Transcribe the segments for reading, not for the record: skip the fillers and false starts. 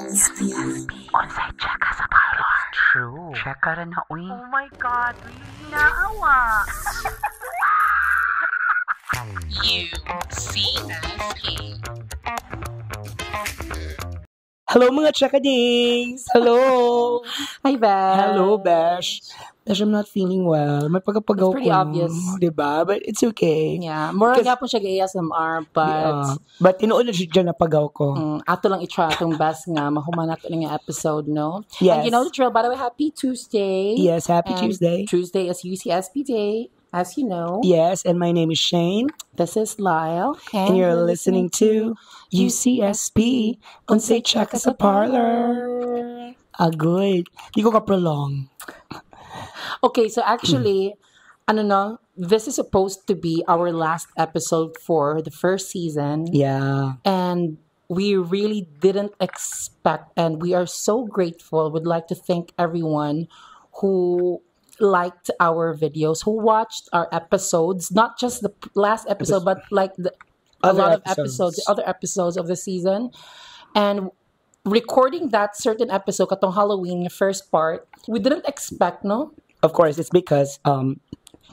Onsay check ka sa parlor. True. Check ka rin na, uy. Oh my God, really naawa. UCSP. Hello mga Chakadings! Hello! Hi, Besh. Hello, Besh. Besh, I'm not feeling well. May pagkapagaw ko. It's pretty obvious. Diba? But it's okay. Yeah, mura nga po siya ASMR, but... but tinuod na siya dyan na pagaw ko. Ato lang i-try itong best nga, mahuman nato nga episode, no? Yes. And you know the drill, by the way, happy Tuesday. Yes, happy And Tuesday. Tuesday is UCSP Day, as you know. Yes, and my name is Shane. This is Lyle. And you're listening to UCSP. Unsay check sa parlor. Good. Di ko ka-prolong. Okay, so actually, this is supposed to be our last episode for the first season. Yeah. And we really didn't expect, and we are so grateful. We'd like to thank everyone who liked our videos, who watched our episodes, not just the last episode, but like a lot of episodes, the other episodes of the season. And recording that certain episode, katong Halloween, the first part, we didn't expect, no? Of course, it's because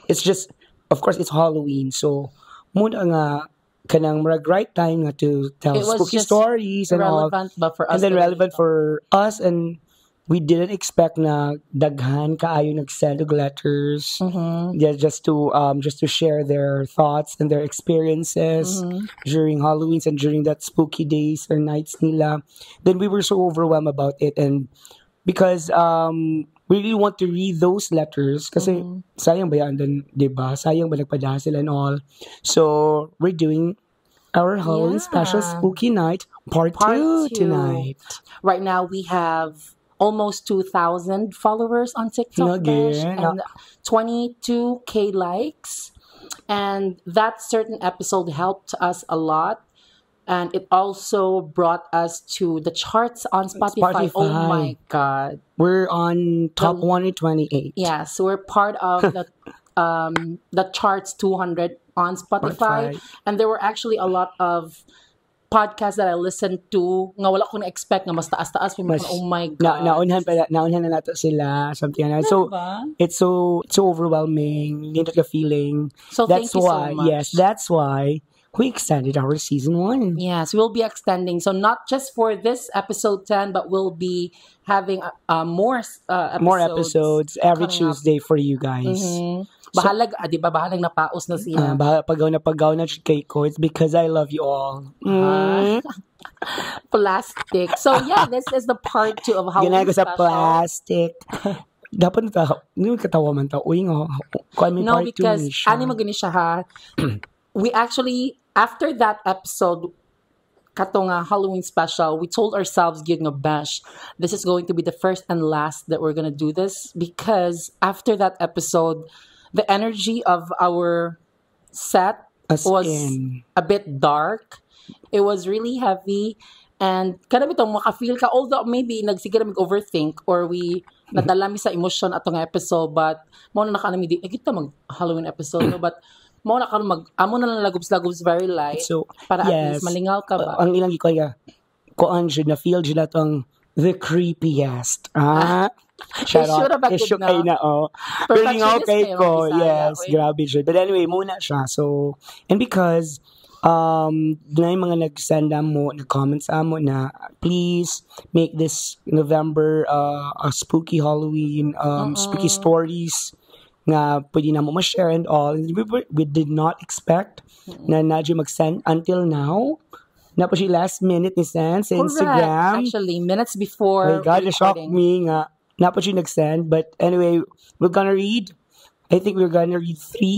it's just, of course, it's Halloween. So, muna nga kanang right time nga to tell spooky stories and all. But for us, and then relevant for us, and we didn't expect na daghan kaayo nag-send og letters. Yeah, just to share their thoughts and their experiences during Halloweens and during that spooky days or nights nila. Then we were so overwhelmed about it, and because we really want to read those letters kasi sayang ba yan, then, diba? Sayang ba nagpadala sila and all. So, we're doing our Halloween special spooky night part 2 tonight. Right now, we have almost 2,000 followers on TikTok, and 22K likes. And that certain episode helped us a lot. And it also brought us to the charts on Spotify. Oh my God. We're on top 128. Yeah, so we're part of the charts 200 on Spotify. And there were actually a lot of podcasts that I listened to nga wala ko na-expect nga mas taas-taas. Oh my God. Naunhan na nato sila. Something like that. So, it's so overwhelming. You need a feeling. So that's thank you why, so much. Yes, that's why we extended our season 1. Yes, we'll be extending. So not just for this episode 10, but we'll be having more episodes every Tuesday for you guys. Bahalag, di ba? Bahalag na paus na siya. Pagaw na kay ko. It's because I love you all. Plastic. So yeah, this is the part 2 of Halloween Ginagawa special. sa plastic. Dapat hindi katawa man ta. Uy nga. No, because ani magani siya ha. We actually, after that episode, katong Halloween special, we told ourselves, Besh, this is going to be the first and last that we're going to do this, because after that episode, the energy of our set was a bit dark. It was really heavy, and kada bitong makafeel ka, although maybe nagsigara mag-overthink or we nadalami sa emotion atong episode, but mo na nakanami di kita mag Halloween episode, no? But mo na amo na lang lagubs very light, so para at least malingaw ka ba. Ang ilang gikoy kuan jud na feel jud atong the creepiest. Shout out kay na Malingaw kay ko. Yes, grabe jud. But anyway, muna siya. So, and because na yung mga nag-send mo, nag-comments mo na please make this November a spooky Halloween, spooky stories nga pwede na mo ma-share and all. We did not expect na nadyo mag-send until now. Na pa siya last minute ni send sa Instagram. Actually, minutes before. Oh my God, na-shock me nga. Na pa siya nag-send. But anyway, we're gonna read 3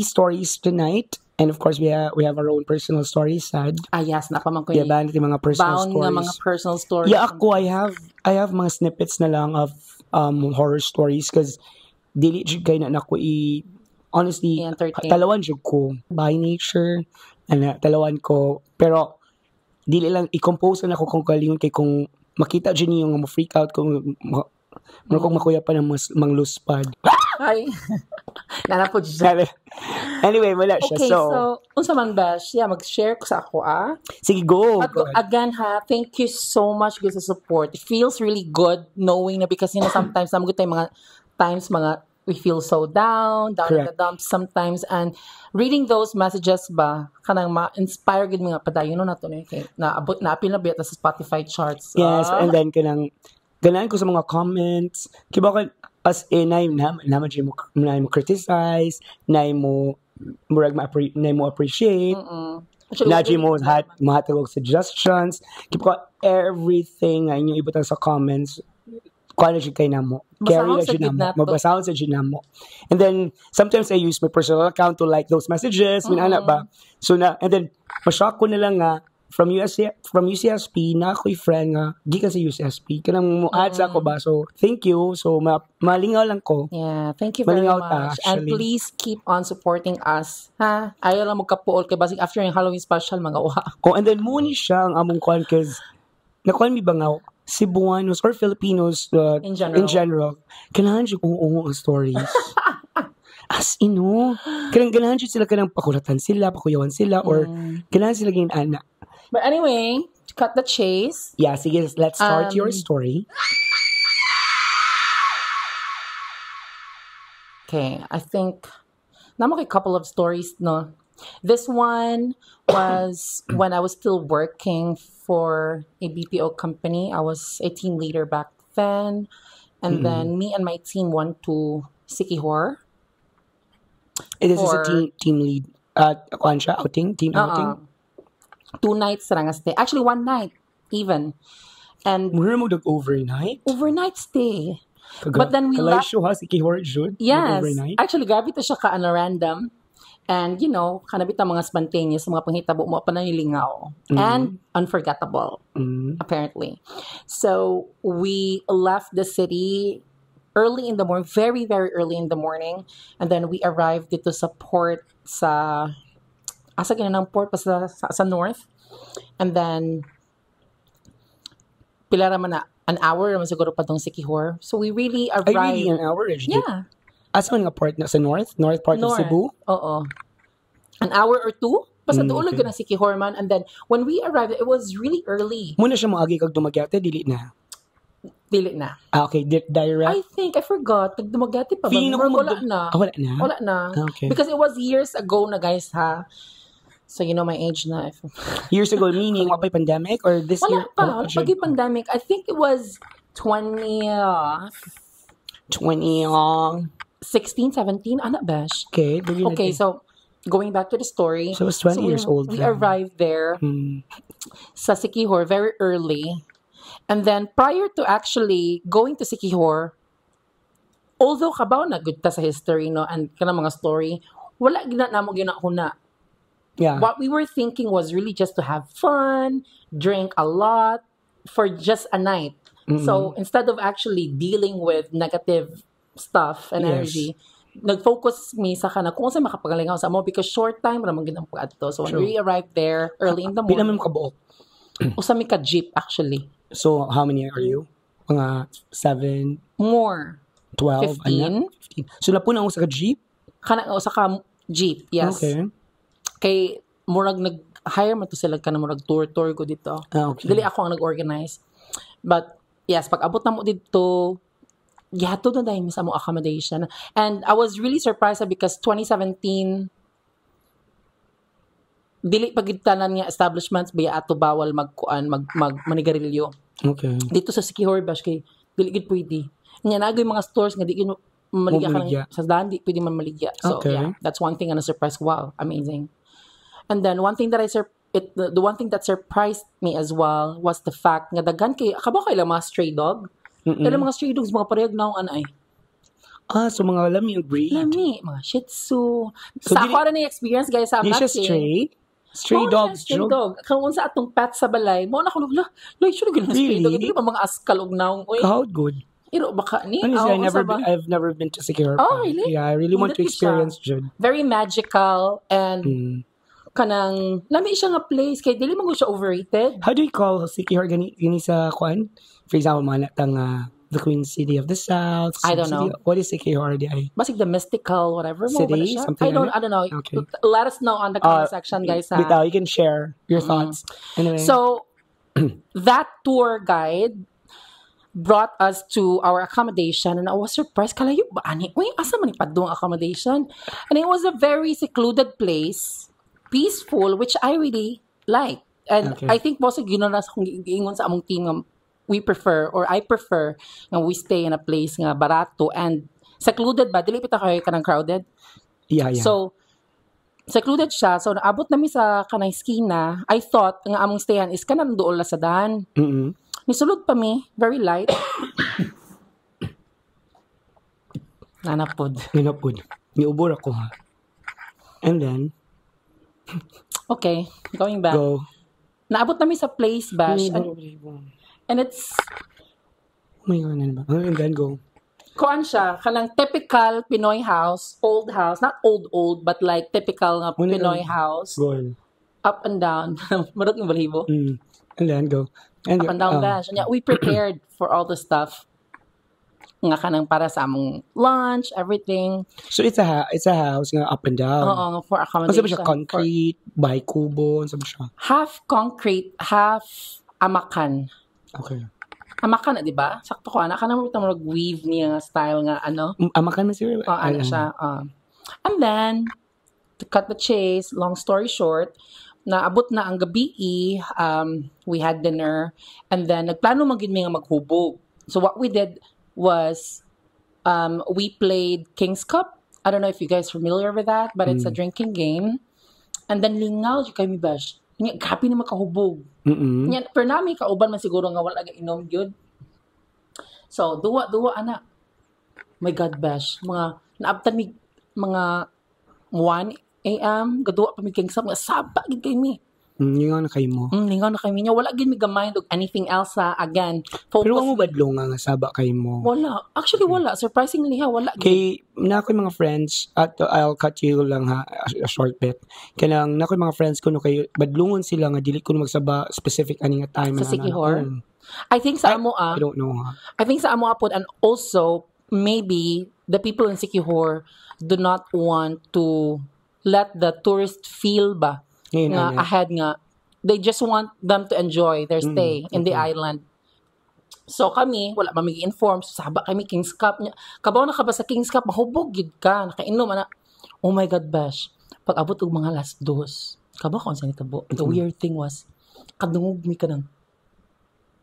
stories tonight. And of course, we have our own personal stories, sad. Yes, napaman ko yung mga personal stories. Mga personal stories. Yeah, ako, I have mga snippets na lang of horror stories because dili jud kay na nako honestly talawan jud ko by nature talawan ko, pero dili lang i-compose na ako kung kalingon kay kung makita jud niyo nga mo freak out kung Mura kong makuya pa ng mangluspad. Ay, nanapod siya. Anyway, wala siya. Okay, so unsa man bash? Yeah, mag-share ko sa ako, Sige, go. Again, thank you so much good sa support. It feels really good knowing na because, sometimes, naman tayo mga times, we feel so down in the dumps sometimes, and reading those messages ba kanang ma-inspire gid mga padayon na to na abot na apil na biyata sa Spotify charts. Yes, and then ganahan ko sa mga comments kiba ko as in na mo criticize na mo appreciate na mo mahatag suggestions kiba ko everything nga inyo ibutang sa comments kuano siya kay namo. Carry siya namo. Mabasahon sa siya namo. And then, sometimes I use my personal account to like those messages. Minana ba? So and then, mashock ko na lang nga, from UCSP, na ako'y friend nga, di ka sa UCSP. Kanang mo-add sa ako ba? So, thank you. So, malingaw lang ko. Yeah, thank you very much. And please keep on supporting us. Ha? Ayaw lang magkapuol kay basig after yung Halloween special, mga uha. And then, muni siya ang among kwan cause, nakuan mi ba nga, Cebuanos or Filipinos in general, kailangan siya kung ang stories. As ino, kailangan siya sila kanang pakulatan sila, pakuyawan sila, or kailangan sila gawin anak. But anyway, to cut the chase. Yeah, sige, let's start your story. Okay, I think, naman a couple of stories, no? This one was when I was still working for a BPO company. I was a team leader back then. And then me and my team went to Siquijor. This is a team lead. Team outing? 2 nights sarang stay. Actually, 1 night even. And mura mo overnight? Overnight stay. But then we left. Siquijor, Jude? Yes. Actually, grabe to siya random. And, kanabit ang mga spontaneous, mga panghitabo mo pa nanilingaw. And unforgettable, apparently. So, we left the city early in the morning, very, very early in the morning. And then we arrived dito sa port asa ginanang port pa sa north. And then, pila naman na, an hour naman siguro pa tong Siquijor. So, we really arrived. Really an hour? Yeah. Asa nga part na sa north part of Cebu? Oo. An hour or 2? Basta doon lang na Siquijor man. And then, when we arrived, it was really early. Muna siya moagi kag dumagyate, dili na? Dili na. Okay, direct? I think, I forgot. Nagdumagyate pa ba? Wala na. Wala na? Wala na. Okay. Because it was years ago na, guys, ha? So, you know my age na. Years ago, meaning, wapay pandemic? Or this wala year? Pa. Pagi pandemic. I think it was 16, 17, anak bash. Okay. Okay, so going back to the story. So, I was 20 years old. We arrived there sa Siquijor very early. And then, prior to actually going to Siquijor, although kabaw na good ta sa history, no, and kana mga story, wala gina namo ginahuna. Yeah. What we were thinking was really just to have fun, drink a lot for just a night. So, instead of actually dealing with negative stuff and energy, nag-focus me sa kana kung saan makapagalingaw sa mo because short time ramang ginang pag-adto. So, when we arrived there early in the morning. Pila man kabuok? Usami ka jeep actually. So, how many are you? Mga 7? More. 12? 15. So, napuna ako sa jeep? Kana usa ka jeep, yes. Okay. Kay murag nag-hire man to sila ka na murag tour ko dito. Okay. Dili ako ang nag-organize. But yes, pag abot na mo dito, yato na dahil sa mo accommodation. And I was really surprised because 2017 dili pagitanan nga establishments biya ato bawal manigarilyo. Okay. Dito sa Siquijor bash kay dili gid pwede. Nya nagay mga stores nga di gid maligya ka sa daan di pwede man maligya. So yeah, that's one thing and a surprise. Wow, amazing. And then one thing that the one thing that surprised me as well was the fact nga daghan kay kabaw kay lang mga stray dog. Kailan mga stray dogs mga parehag na anay. So mga lami yung breed. Lami, mga Shih Tzu. So sa ako na experience guys sa Not stray. Stray dogs. Stray dog. Kung sa atong pet sa balay, mo na kulog la. Loy, sure gina stray dog. Dili ba mga askal og naong oy. How good. Iro baka ni. Honestly, I've never been to Siquijor. Oh, really? Yeah, I really want to experience Jud. Very magical and kanang lami siya nga place kay dili man siya overrated. How do you call Siquijor gani sa kwan? For example, mga natang the Queen City of the South. I don't know. What is Siquijor? Basig the mystical, whatever mo. City? Something I don't know. Okay. Let us know on the comment section, guys. Bitaw, you can share your thoughts. Anyway. So, that tour guide brought us to our accommodation and I was surprised. Kalayo ba? Uy, asa man ipadong accommodation? And it was a very secluded place, peaceful, which I really like. And I think most of you know kung giingon sa among team I prefer nga we stay in a place nga barato and secluded ba? Dili pita kayo kanang crowded? Yeah. So, secluded siya. So, naabot namin sa kanang skina. I thought nga among stayan is kanang dool sa daan. Nisulod pa mi. Very light. Nanapod. Niubor ako ha. And then, okay, going back. Go. Naabot namin sa place, Bash. And it's... Oh my God, ano ba? And then go. Kuan siya, kanang typical Pinoy house, old house, not old, but like typical nga Pinoy house. Go on. Up and down. Marot ng balibo. And then go. And up and down, Bash. And yeah, we prepared for all the stuff. Nga kanang para sa among lunch, everything. So it's a house nga up and down. Oo, for accommodation. Ano ba siya? Concrete, bahay kubo, ano ba siya? Half concrete, half amakan. Okay. Amakan na, di ba? Sakto ko, anak ka na mag-weave niya nga style nga, ano? Amakan na siya. Ano siya. And then, to cut the chase, long story short, naabot na ang gabi, we had dinner, and then, nagplano magin mi nga maghubog. So, what we did was, we played King's Cup. I don't know if you guys are familiar with that, but it's a drinking game. And then, lingaw, yung kami bash. Happy na makahubog. Pero namin, kauban man siguro nga wala inom yun. So, duwa, anak. My God, Bash. Naabtan mi, mga 1 a.m. Gaduwa pa mi King's Cup. Saba, gid kay mi. Lingaw na kayo mo. Lingaw na kayo mo. Wala gid mi gamay og anything else again. Focus. Pero wala mo badlong nga saba kayo mo? Wala. Actually, wala. Surprisingly wala. Kay, na ako mga friends, at I'll cut you lang ha, a short bit. Kanang, na ako mga friends ko, no kayo, badlungon sila nga, dili ko magsaba specific aning nga time. Sa Siquijor? I think sa amo I don't know ha. I think sa amo po, and also, maybe, the people in Siquijor do not want to let the tourist feel ba nga ahead nga. They just want them to enjoy their stay in the island. So kami, wala mamig-inform. So saba kami King's Cup. Kabaw na ka ba sa King's Cup? Mahubog gid ka. Nakainom na. Oh my God, Bash. Pag abot og mga last dos. Kabaw ko saan itabo. The weird thing was, kadungog mi ka nang.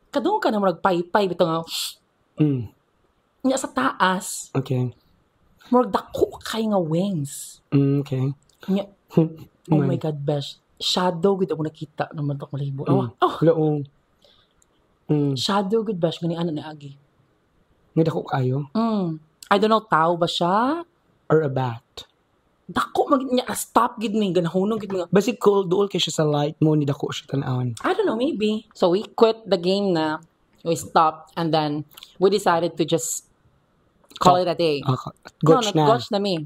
Kadungog ka nang magpay-pay. Bito nga, Nya sa taas. Okay. Murag dako kay nga wings. Okay. Nya, oh my God, Bash. Shadow gud ako nakita naman to malibo. Laong. Shadow gud Bash gani ana ni agi. Nga dako kayo? I don't know, tao ba siya? Or a bat? Dako nya stop gid mi ganahunong gid mi. Basig cold duol kay siya sa light mo ni dako siya tan-awon. I don't know, maybe. So we quit the game na. We stopped and then we decided to just call it a day. Gotch na. Gotch na mi.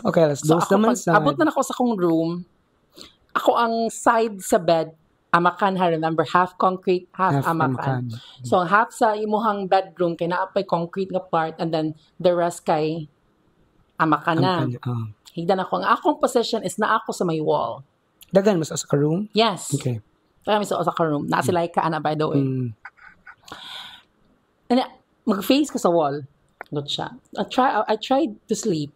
Okay, let's do naman sa... Abot na ako sa kong room. Ako ang side sa bed, amakan ha, remember, half concrete, half amakan. So, half sa imuhang bedroom, kay naapay concrete nga part, and then the rest kay amakan na. Higdan ako. Ang akong position is na ako sa may wall. Dagan mas sa room? Yes. Okay. Kami sa room. Naasilay ka, ana, by the way. And mag-face ko sa wall. Not siya. I tried to sleep.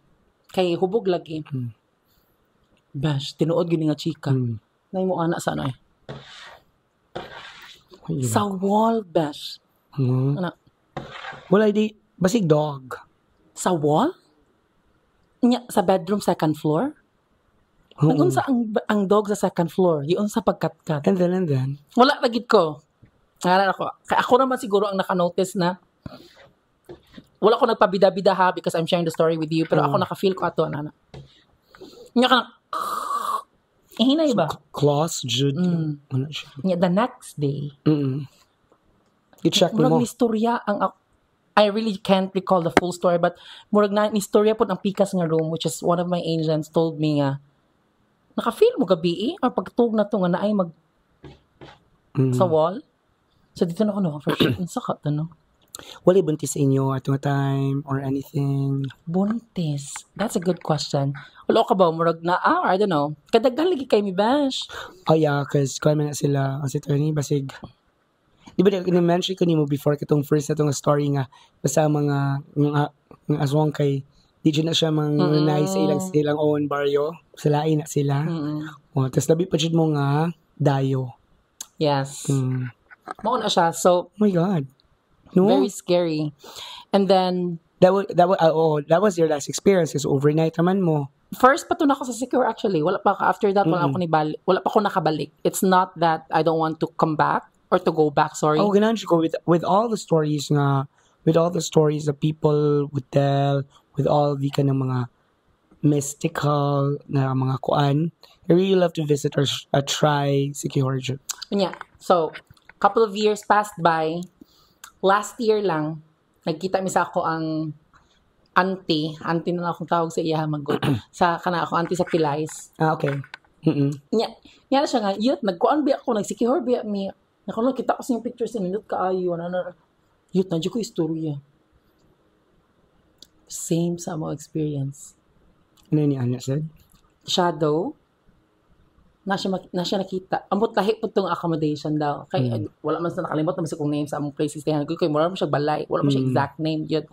Kay hubog lagi. Bash, tinuod gini nga chika. Nay mo ana sa ano sa wall, Bash. Ana. Wala di basig dog. Sa wall? Nya sa bedroom second floor? Nagunsa ang dog sa second floor, yun sa pagkatkat. And then wala lagid ko. Ngara ako. Kaya ako naman siguro ang naka-notice na wala ko nagpabida-bida ha because I'm sharing the story with you, pero ako naka-feel ko ato ana. Nya ka hinay ba? Claws, Jude. The next day, i-check mo. Murag nistorya ang I really can't recall the full story, but murag na nistorya po ang pikas nga room, which is one of my agents told me nga, naka-feel mo gabi or pagtug na to nga naay mag sa wall. So dito na ako no, for sure, sa kat, ano? Wala buntis sa inyo at nga time or anything? Buntis. That's a good question. Wala ka ba? Murag na, I don't know. Kadaghan lagi kay mi bash. Oh yeah, cause kuha man na sila ang si Tony basig. Di ba na-mention ko nimo before katong first na itong story nga basta mga aswang kay di na siya nice sa ilang own baryo. Salain na sila. Oh, tapos labi pa jud mo nga dayo. Yes. Mao na siya. So, Oh my God. No? very scary. And then, That was your last experience kasi overnight naman mo. first patun ako sa secure actually. Wala pa after that wala pa ako nakabalik. It's not that I don't want to come back or to go back, sorry. Oh, ganun siya ko with all the stories that people would tell, with all the kanang mga mystical na mga kuan. I really love to visit or try Sikihor. Yeah. So, couple of years passed by. Last year lang, nagkita mi sa ako ang auntie na lang akong tawag sa iya magod. Sa kana ako auntie sa Pilays. Ah, okay. Nya siya nga, yut nagkuan biya ako nagsikihor biya mi. Nakalang kita ko sa yung pictures ni nindot kaayo na. Yut na ko istorya. Same sa mo experience. Ano ni Ana said? Shadow. Na siya nakita. Ambot lahi po itong accommodation daw. Kay, wala man sa nakalimot naman sa kung name sa among places. Kaya wala mo siya balay. Wala mo siya exact name. Yun.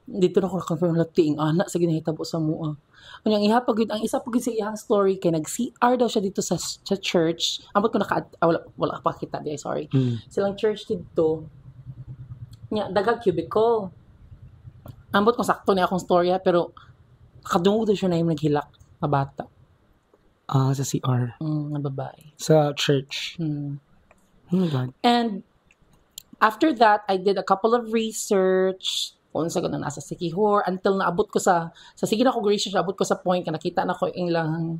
Dito na ko na-confirm na tiing anak sa ginahitabo sa mua. Ang isa pag sa iyang story kay nag-CR daw siya dito sa church. Ambot ko wala pa kita di, sorry. Silang church dito. Dagang cubicle. Ambot ko sakto ni akong storya pero kadungog daw siya na yung naghilak na bata. Sa CR. Na babae. Sa church. Oh my God. And after that, I did a couple of research kung sa ganun nasa Sikihor until naabot ko sa sige na ko research, abot ko sa point na nakita na ko yung lang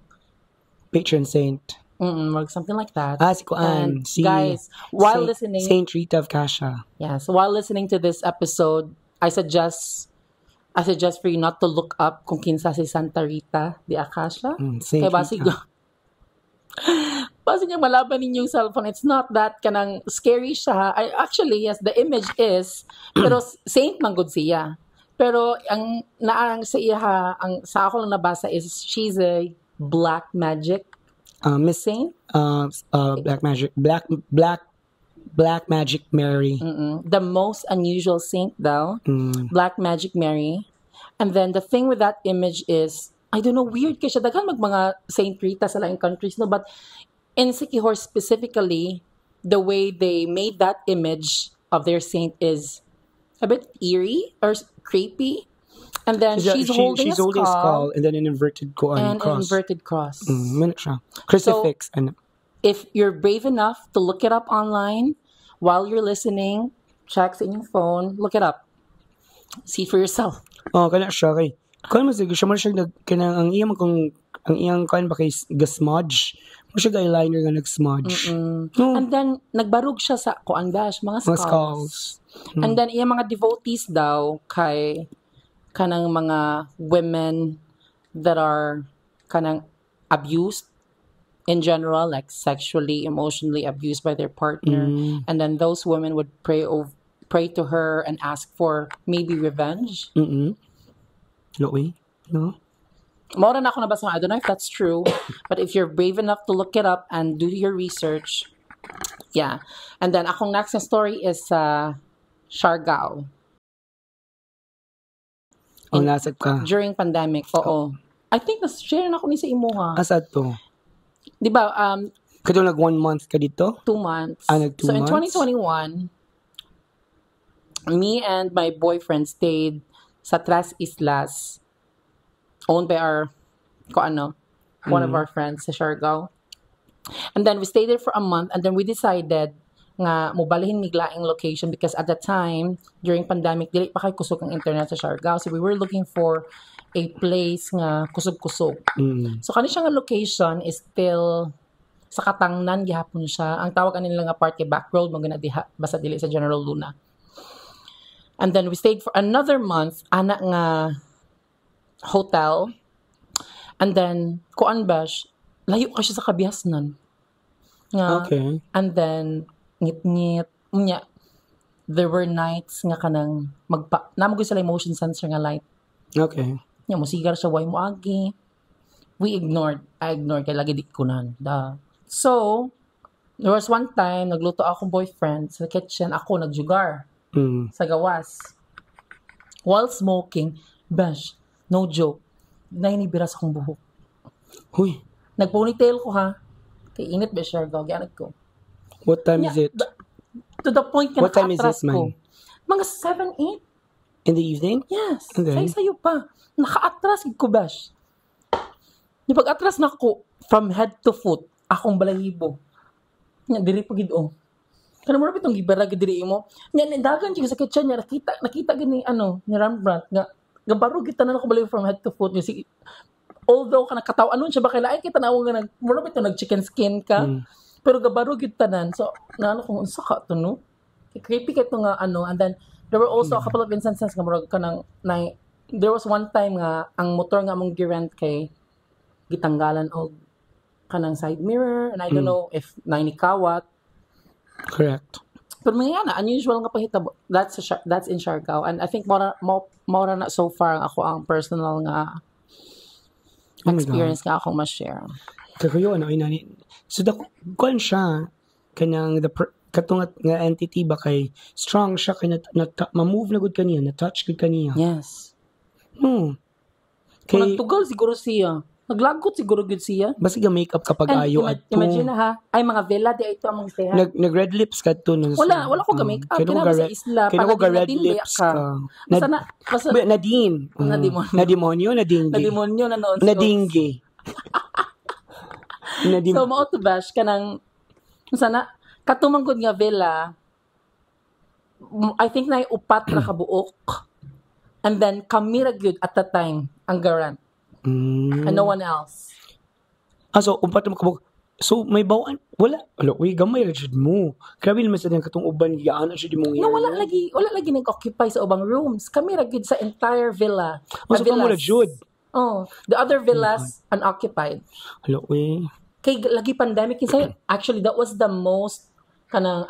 patron saint. Something like that. Si Kuan. Guys, while listening. Saint Rita of Cassia. Yeah, so while listening to this episode, I suggest for you not to look up kung kinsa si Santa Rita de Acacia. Saint Kaya basig yung malaban ninyong cellphone. It's not that kanang scary siya. Actually, yes, the image is, pero saint man good siya. Pero ang sa iya ang sa ako lang nabasa is she's a black magic Miss saint. Black Magic Mary. The most unusual saint daw. Black Magic Mary. And then the thing with that image is, I don't know, weird kasi daghan mga Saint Rita sa laing countries, no? But in Sikihor specifically, the way they made that image of their saint is a bit eerie or creepy. And then she's holding a skull and then an inverted cross. Crucifix. So, if you're brave enough to look it up online while you're listening, check sa inyong phone, look it up. See for yourself. Kana siya kay. Kung mas siya man siya ang iyang kan ba kay gasmudge. Mo siya eyeliner nga nag-smudge. And then nagbarug siya sa kuan bash mga skulls. And then iyang mga devotees daw kay kanang mga women that are kanang abused in general, like sexually, emotionally abused by their partner. And then those women would pray to her and ask for maybe revenge. Lowy? No? More na ako nabasa. I don't know if that's true, but if you're brave enough to look it up and do your research, yeah. And then akong next story is Siargao. Nasag ka? During pandemic, oo. I think na-share na ako ni sa imuha. Asad to? Di ba, Kadto nag 1 month ka dito? 2 months. Nag 2 months? So in 2021, me and my boyfriend stayed sa Tres Islas, owned by one of our friends sa Siargao. And then we stayed there for a month, and then we decided nga mobalihin miglaing location because at the time, during pandemic, dili pa kay kusog ang internet sa Siargao. So we were looking for a place nga kusog-kusog. So kani siya nga location is still sa Katangnan gihapon siya. Ang tawag nila nga part kay Backroad mo gina diha basta dili sa General Luna. And then we stayed for another month ana nga hotel. And then kuan bash layo ka siya sa kabihasnan. Nga, okay. And then ngit-ngit nya there were nights nga kanang namo gyud sila motion sensor nga light. Okay. Nya mo sigar siya way mo agi. I ignored kay lagi di kunan. So, there was one time nagluto akong boyfriend sa kitchen, ako nagjugar sa gawas. While smoking, bash, no joke, nainibiras akong buhok. Huy. Nag-ponytail ko ha. Kay init ba siya, gagyanag ko. What time is it? To the point ka What time is this, ko. man? Mga 7, 8. In the evening? Yes. And then? Sayo pa. Naka-atras ko, bash. Di pag-atras na ako, from head to foot, akong balahibo. Nya, diri po gid Kana mo ra bitong gibara gid diri mo. Nya, dagan siya sa kitchen niya, nakita gini, ni Rembrandt, nga, gabaro gid tanan ako balahibo from head to foot. Kasi, although ka nakatawanon siya, baka lain kita nawang nga, mura bitong nag-chicken skin ka, pero gabaro gid tanan. So, naano kung unsa ka to, no? Creepy ka ito nga, and then, there were also a couple of instances nga murag kanang there was one time nga ang motor nga mong girent kay gitanggalan og kanang side mirror, and I don't know if nainikawat. Correct. Pero mga na unusual nga pahitabo. That's in Siargao, and I think mora na so far ako ang personal nga experience nga akong ma-share. Kakayo inani. So kuan siya kanang katungat nga entity ba kay strong siya kay ma-move na gud kaniya, na-touch gud kaniya. Yes. Kay nagtugal siguro siya. Naglagot siguro gud siya. Basta makeup kapag ayo at imagine na ha. Ay mga vela di ito among siya. Nag red lips ka to no. Wala ko ga makeup. Kaya sa isla para ko ga red lips ka. Nadine. Nadimonyo na noon. Nadingge. So mao to bash kanang sana katumang gud nga vela. I think na upat na kabuok. And then kami ra gyud at the time ang garant. And no one else. So upat na kabuk. So may bawaan wala. Uy gamay ra jud mo. Grabe naman sa katong uban giyaan jud mo. No, wala lagi nag-occupy sa ubang rooms. Kami ra gyud sa entire villa. So kamo ra jud. Oh, the other villas unoccupied. Uy. Kay lagi pandemic kinsa. Actually that was the most kanang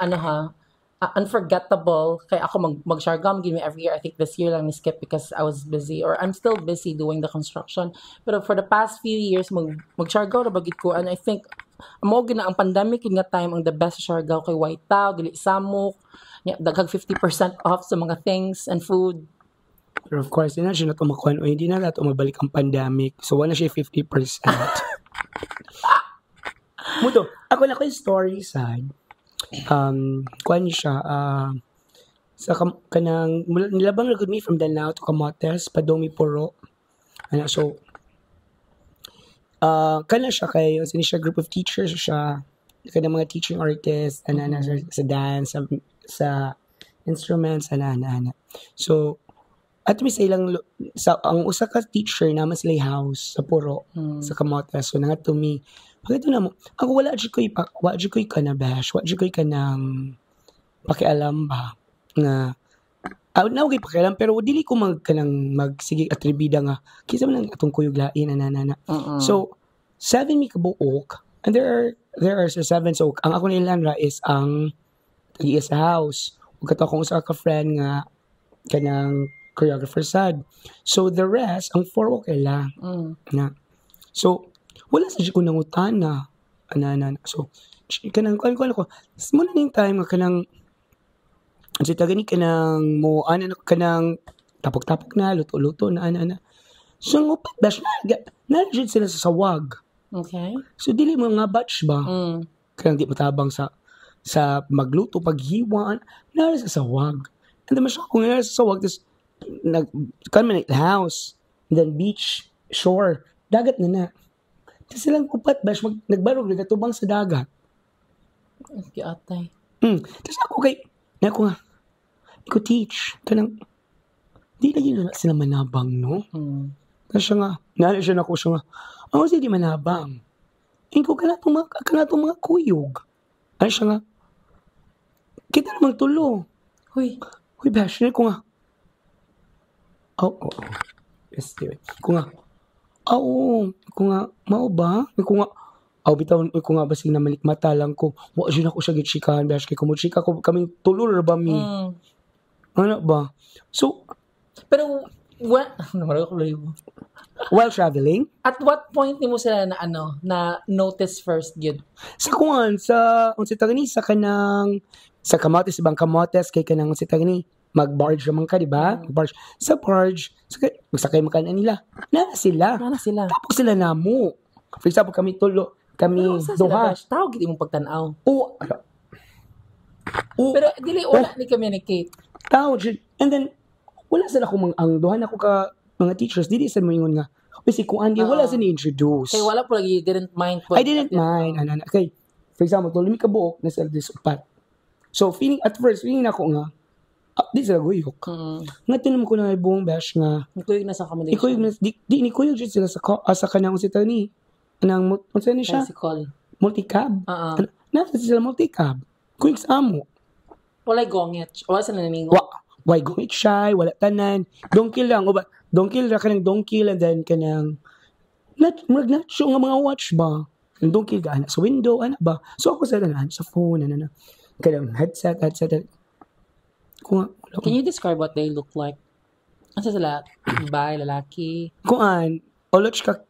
unforgettable. Kaya ako mag-Siargao give me every year. I think this year lang ni-skip because I was busy or I'm still busy doing the construction. Pero for the past few years mag-Siargao ra bagid ko, and I think mo gina ang pandemic nga time ang the best sa Siargao kay White Tao, dili samok, daghang 50% off sa mga things and food. Pero of course, hindi na siya natumakuan o hindi na nato mabalik ang pandemic. So wala siya 50%. Muto, ako na ko yung story side. Kuan siya sa kanang nilabang na me from Danao to Camotes Padomi Puro so kana siya kay siya group of teachers siya kanang mga teaching artists sa dance sa instruments so at mi sa ilang sa ang usa ka teacher naman sa house sa Puro sa Camotes so nga to me pagito na mo, ako wala dyan ko'y kanabash, wala dyan ko'y kanang pakialam ba, nga, na okay pakialam, pero dili ko magsige atribida nga, kisa man lang atong kuyog lain, So, 7 mi kabuok, and there are 7, so, ang ako nilang ra is ang tagi sa house, ug kato akong usa ka friend nga, kanang choreographer sad. So, the rest, ang 4 okay lang, na, so, wala sa siya ko nangutana. So, kanang ko. Muna ning time, kanang, kasi tagani kanang mo, kanang, tapok-tapok na, luto-luto na. So, ang upat, bash, na-jud sila sa sawag. Okay. So, dili mo nga batch ba? Kanang di matabang sa magluto, paghiwaan, nara sa sawag. And then, masya kung nara sa sawag, tapos, kami na house, and then beach, shore, dagat na. Tapos silang upat, bash, nagbarog, nagatubang sa dagat. Okay, atay. Tapos ako ako teach, kanang, di lagi na sila manabang, no? Tapos siya nga, naalala siya na ko siya nga, ako siya di manabang. Ko kanatong mga kuyog. Ano siya nga, kita namang tulo. Huy, bash, ko nga, ko nga, ko nga, mao ba? Ko nga, bitaw, ko nga basig na malikmata lang ko. Wa dyan ako siya gitsikahan, bash, kay kumutsika ko, kaming tulol ba mi? Ano ba? So, Pero, namarag ko lang mo. while traveling, At what point ni mo sila na notice first yun? sa kuan, sa tagani, sa kanang, sa kamotes, ibang kamotes, kay kanang sa tagani, mag-barge naman ka, di ba? Barge. Sa barge, magsakay makanan nila. Na sila. Wala sila. Tapos sila namo. For example, kami kami Sa sila duha. ba? Tawag gid imong pagtanaw. O, Pero dili wala ni communicate. tao, and then, wala sila kung ang duha na ko ka, mga teachers, dili sa mga nga, kasi kung hindi, wala sila ni-introduce. Kay wala po lagi didn't mind po. I didn't mind. Okay, for example, tulimi ka buok, nasa this upat. So, at first, feeling ako nga, di sila guyok. Nga tinam ko na buong bash nga, Ikuyog na sa accommodation. ikuyog na, di ni kuyog dyan sila sa kanang usita ni, anang, unsa ni siya? Bicycle. Multicab. Nasa sila multicab. Kuyog sa amo. Walay gongit. Wala sila naningo. Why gumit shy, wala tanan. Donkey lang, o ba? Donkey ra kanang donkey and then kanang nacho nga mga watch ba? Ang donkey ga sa window ana ba? So ako sa tanan sa phone ana. Kanang headset. Kung Can you describe what they look like? Asa sila? Babae, lalaki? kuan, oloch ka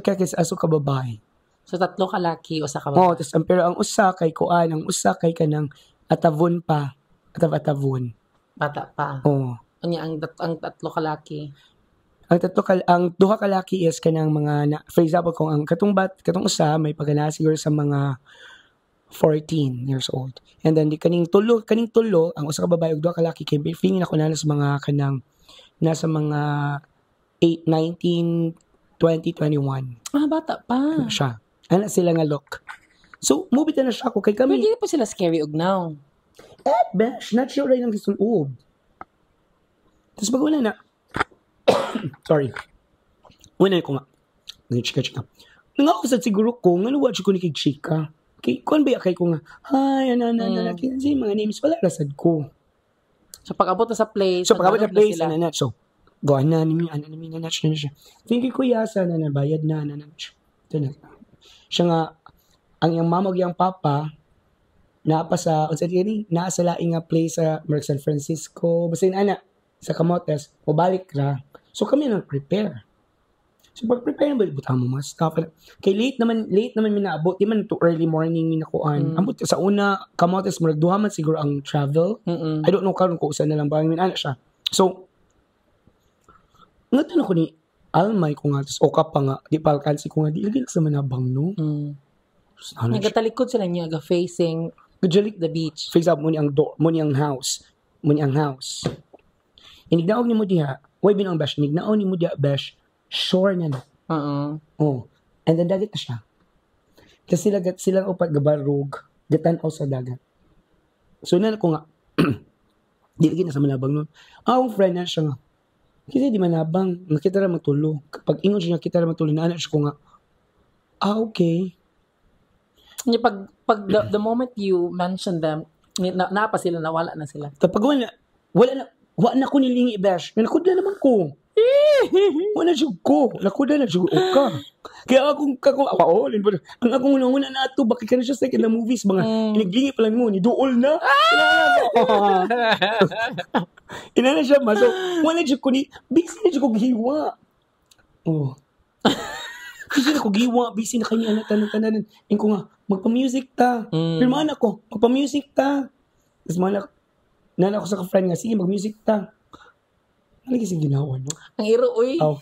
kakis aso ka babae. So, 3 ka laki, usa ka Oh, babae. tas pero ang usa kay kuan, ang usa kay kanang atavon pa. Atavon. Bata pa. Oh. Anya, ang 3 ka laki. Ang duha ka laki is kanang mga for example kung ang katong usa may pagana siguro sa mga 14 years old. And then kaning tulo ang usa ka babae ug duha ka laki kay feeling ako na sa mga kanang nasa mga 8, 19, 20, 21 Bata pa. siya. Ana sila nga look. So, movie na siya ko kay Pero kami. hindi po sila scary og now. Bash, not sure rin ang gisuloob. Tapos pag wala na, sorry, wala ko nga, chika. Nangakusad siguro ko, nga watch ko ni kay chika. Kay, kuan ba kay ko nga, hi, kinsi, mga names, wala rasad ko. So, pag-abot na sa place, So, pag-abot na place, sila. so, gohan na, na siya. Thinking ko yasa, bayad na. Ito na. Siya nga, ang yung mamag yung papa, nasa laing nga place sa San Francisco, basta yun, sa Camotes, mabalik ra. So kami nag-prepare. So pag-prepare na butang mo mga stuff. Kay late naman minaabot, di man to early morning minakuan. Ambot sa una, Camotes, maragduha man siguro ang travel. I don't know karon ko usan na lang ba, siya. So, ngayon ako ni Almay ko nga, tapos oka pa nga, di palkansi ko nga, di lagi sa manabang, no? Nagatalikod sila niya, facing Gajalik, the beach. for example, muni ang house. Inignaon ni mo diha, way binang bash, inignaon ni mo diha, bash, sure na. Oh. And then dagat na siya. Kasi sila upat gabarog, gatanaw sa dagat. So na ko nga, di lagi na sa manabang nun. Ang friend na siya nga, kasi di manabang, nakita ra matulog. Kapag ingon siya nakita ra matulog, na siya ko nga, okay. Pag the moment you mention them, napa sila, nawala na sila. Kapag wala na ko nilingi bash. Nakudla naman ko. Wala siya ko. Nakudla na siya ka. Kaya ang akong una na ito, bakit ka na siya sa na movies, mga inaglingi pa lang mo, ni Dool na. Ina na siya, so, wala siya ko busy na siya ko gihiwa. Oh. Busy na ko gihiwa, busy na kanya, tanan. Yung ko nga, magpa-music ta. Pirmahan ako, magpa-music ta. Tapos nana ko sa ka-friend nga, sige, mag-music ta. Nalagi siya ginawa, no? Ang iro, uy. Oh,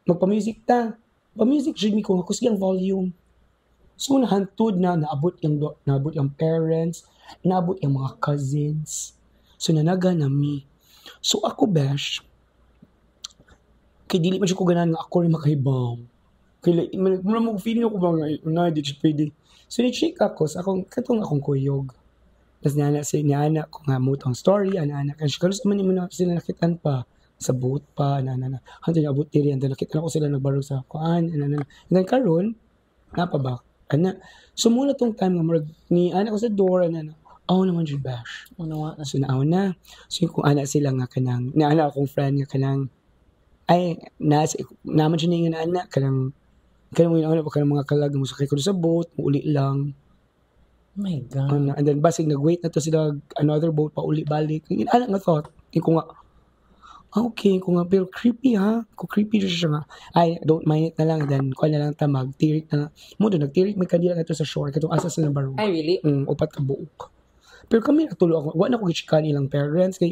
magpa-music ta. Pa-music, jig ko, ako sige ang volume. So, nahantod naabot yung parents, naabot yung mga cousins. So, nanaga na mi. So, ako, besh, kay dili pa siya ko ganahan nga ako rin makahibaw. Kaya, feeling ako ba nga, di siya pwede. So, ni-check ako sa katong akong kuyog. Tapos niana ko nga mutong story, ana kasi kalos man mo na sila nakitan pa sa boat pa, hanto niya abot diri, and nakita ko sila nagbarog sa kuan, and then karon napa ba? So muna tong time nga ni ana ko sa door, naman jud bash. So naaw na. So kung ana sila nga kanang, ana akong friend nga kanang, ay, naman siya nga ana, kanang mga kalag mo sakay ko sa boat, uli lang. My God. And then basig nag-wait na to sila another boat pa uli balik. Ana nga thought, ko nga okay, ko nga pero creepy ha. Ko creepy siya nga. Ay, don't mind it na lang then kuan na lang ta magtirik na. Mo do nagtirik may kanila nga to sa shore katong asa sa baro. Ay, really? Upat ka buok. Pero kami natulo ako. Wa na ko gichikan ilang parents kay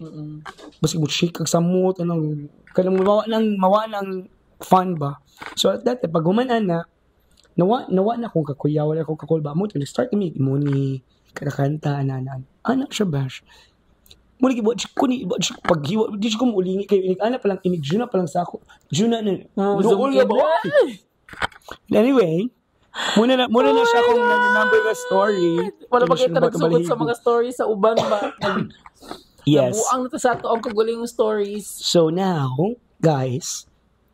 basig mo shake kag samot anong kanang mawa ng fun ba. So at that pag humanan na nawa na akong kakuya, wala akong kakulba mo, nag-start kami, mo ni kakanta, anak siya bash. Muna kibuat siya ko ni, paghiwa, di siya ko muulingi kayo, anak pa lang, Juna pa lang sa ako, Juna na, doon na ba? Anyway, muna na siya kung nag-remember the story. Wala ba kita nagsugod sa mga stories sa uban ba? Yes. Nabuang na to sa ito ang kaguling stories. So now, guys,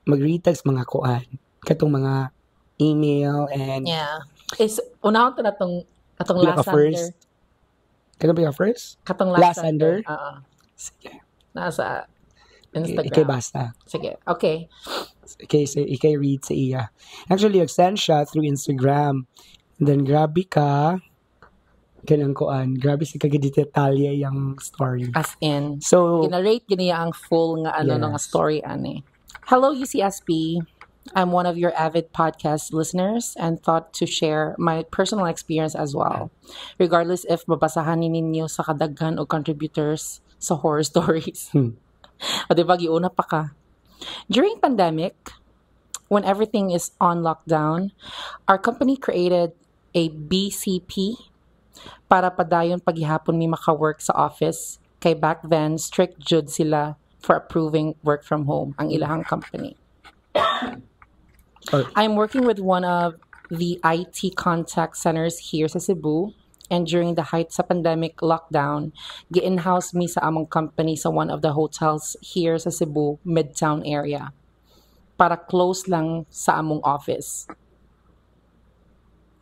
mag-retext mga kuan, katong mga email and is unahon to na tong last first. Katong pinaka first? Katong last under. Sige. Nasa Instagram. Ikay basta. Sige. Okay. Ikay read sa iya. Actually, extend siya through Instagram. And then grabe ka kanang kuan. Grabe si kagadidetalya yung story. As in. So, ginarate giniya ang full nga nga story ani. Hello UCSP. I'm one of your avid podcast listeners and thought to share my personal experience as well. Regardless if mabasahan ninyo sa kadaghan o contributors sa horror stories. O diba, giuna pa ka. During pandemic, when everything is on lockdown, our company created a BCP para padayon paghihapon mi maka-work sa office. Kay back then, strict jud sila for approving work from home, ang ilahang company. I'm working with one of the IT contact centers here sa Cebu, and during the height sa pandemic lockdown, gi-in-house mi sa among company sa one of the hotels here sa Cebu, Midtown area, para close lang sa among office.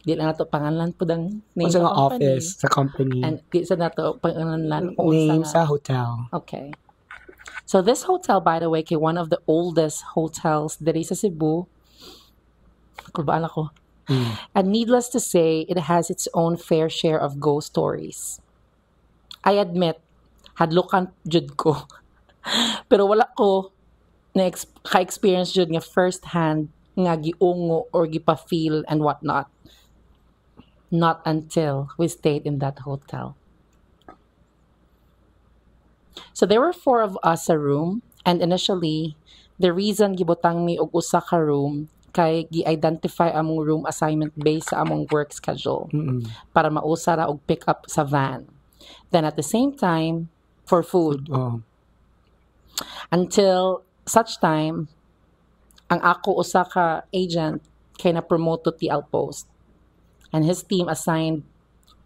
Di lang nato pangalan po dang name sa company. office sa company. And di sa nato pangalan name sa hotel. Okay. So this hotel, by the way, kay one of the oldest hotels diri sa Cebu. Kulbaan ako. And needless to say, it has its own fair share of ghost stories. I admit, hadlukan jud ko. Pero wala ko na ka-experience jud nga first hand nga giungo or gipa-feel and whatnot. Not until we stayed in that hotel. So there were 4 of us sa room, and initially, the reason gibutang mi og usa ka room kay gi-identify among room assignment based sa among work schedule para mausa ra og pick up sa van. Then at the same time, for food. Until such time, ang ako usa ka agent kay na-promote to TL Post. And his team assigned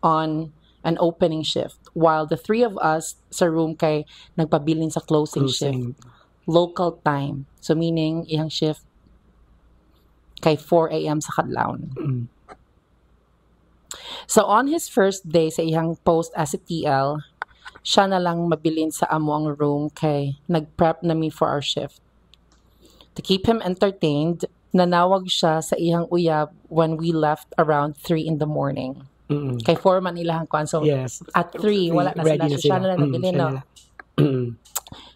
on an opening shift while the 3 of us sa room kay nagpabilin sa closing shift. Local time. So meaning, iyang shift kay 4 a.m. sa kadlawon. So on his first day sa iyang post as a TL, siya na lang mabilin sa amo ang room kay nag-prep na mi for our shift. To keep him entertained, nanawag siya sa iyang uyab when we left around 3 in the morning. Kay 4 man ilahang kwan. So at 3, wala na sila. So siya na lang nabilin, no?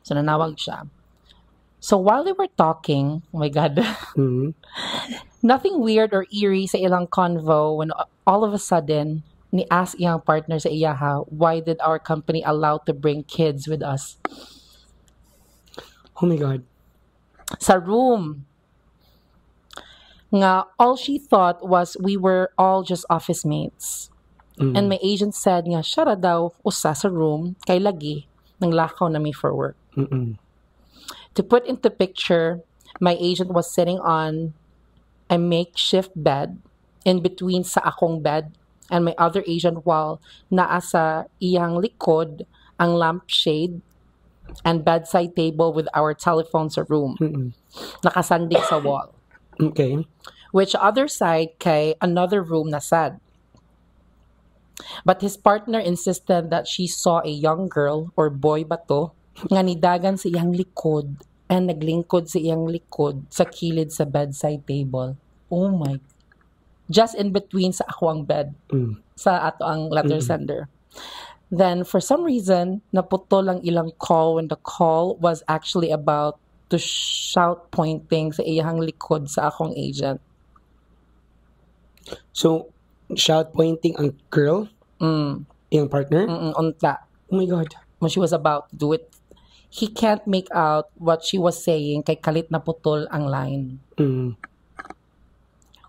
So nanawag siya. So while they were talking, oh my God, nothing weird or eerie sa ilang convo when all of a sudden, ni ask iyang partner sa iyaha, why did our company allow to bring kids with us? Oh my God. Sa room. Nga, all she thought was we were all just office mates. And my agent said nga, siya ra daw usa sa room, kay lagi, nang lakaw na mi for work. To put into picture, my agent was sitting on a makeshift bed in between sa akong bed and my other agent while naa sa iyang likod ang lampshade and bedside table with our telephone sa room. Nakasanding sa wall. Okay. Which other side kay another room na sad. But his partner insisted that she saw a young girl or boy ba to nga nidagan sa iyang likod and naglingkod sa iyang likod sa kilid sa bedside table. Oh my. just in between sa ako ang bed. Sa ato ang letter sender. Then, for some reason, naputol lang ilang call when the call was actually about to shout pointing sa iyang likod sa akong agent. So, shout pointing ang girl? Yung partner? Unta. Oh my God. When she was about to do it, he can't make out what she was saying kay kalit na putol ang line.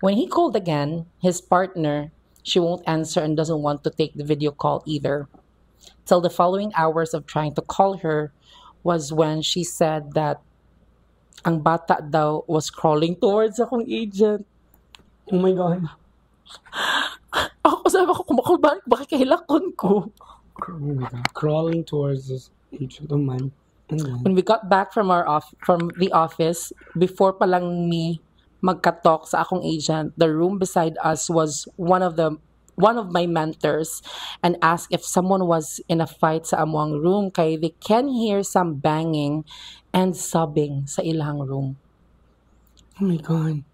When he called again, his partner, she won't answer and doesn't want to take the video call either. Till the following hours of trying to call her was when she said that ang bata daw was crawling towards akong agent. Oh my God. Ako sabi ko, kumakulbalik, bakit kahilakon ko? Oh my God. Crawling towards this agent. Oh man. When we got back from from the office, before pa lang me magka-talk sa akong agent, the room beside us was one of my mentors and asked if someone was in a fight sa among room kay they can hear some banging and sobbing sa ilang room. Oh my God.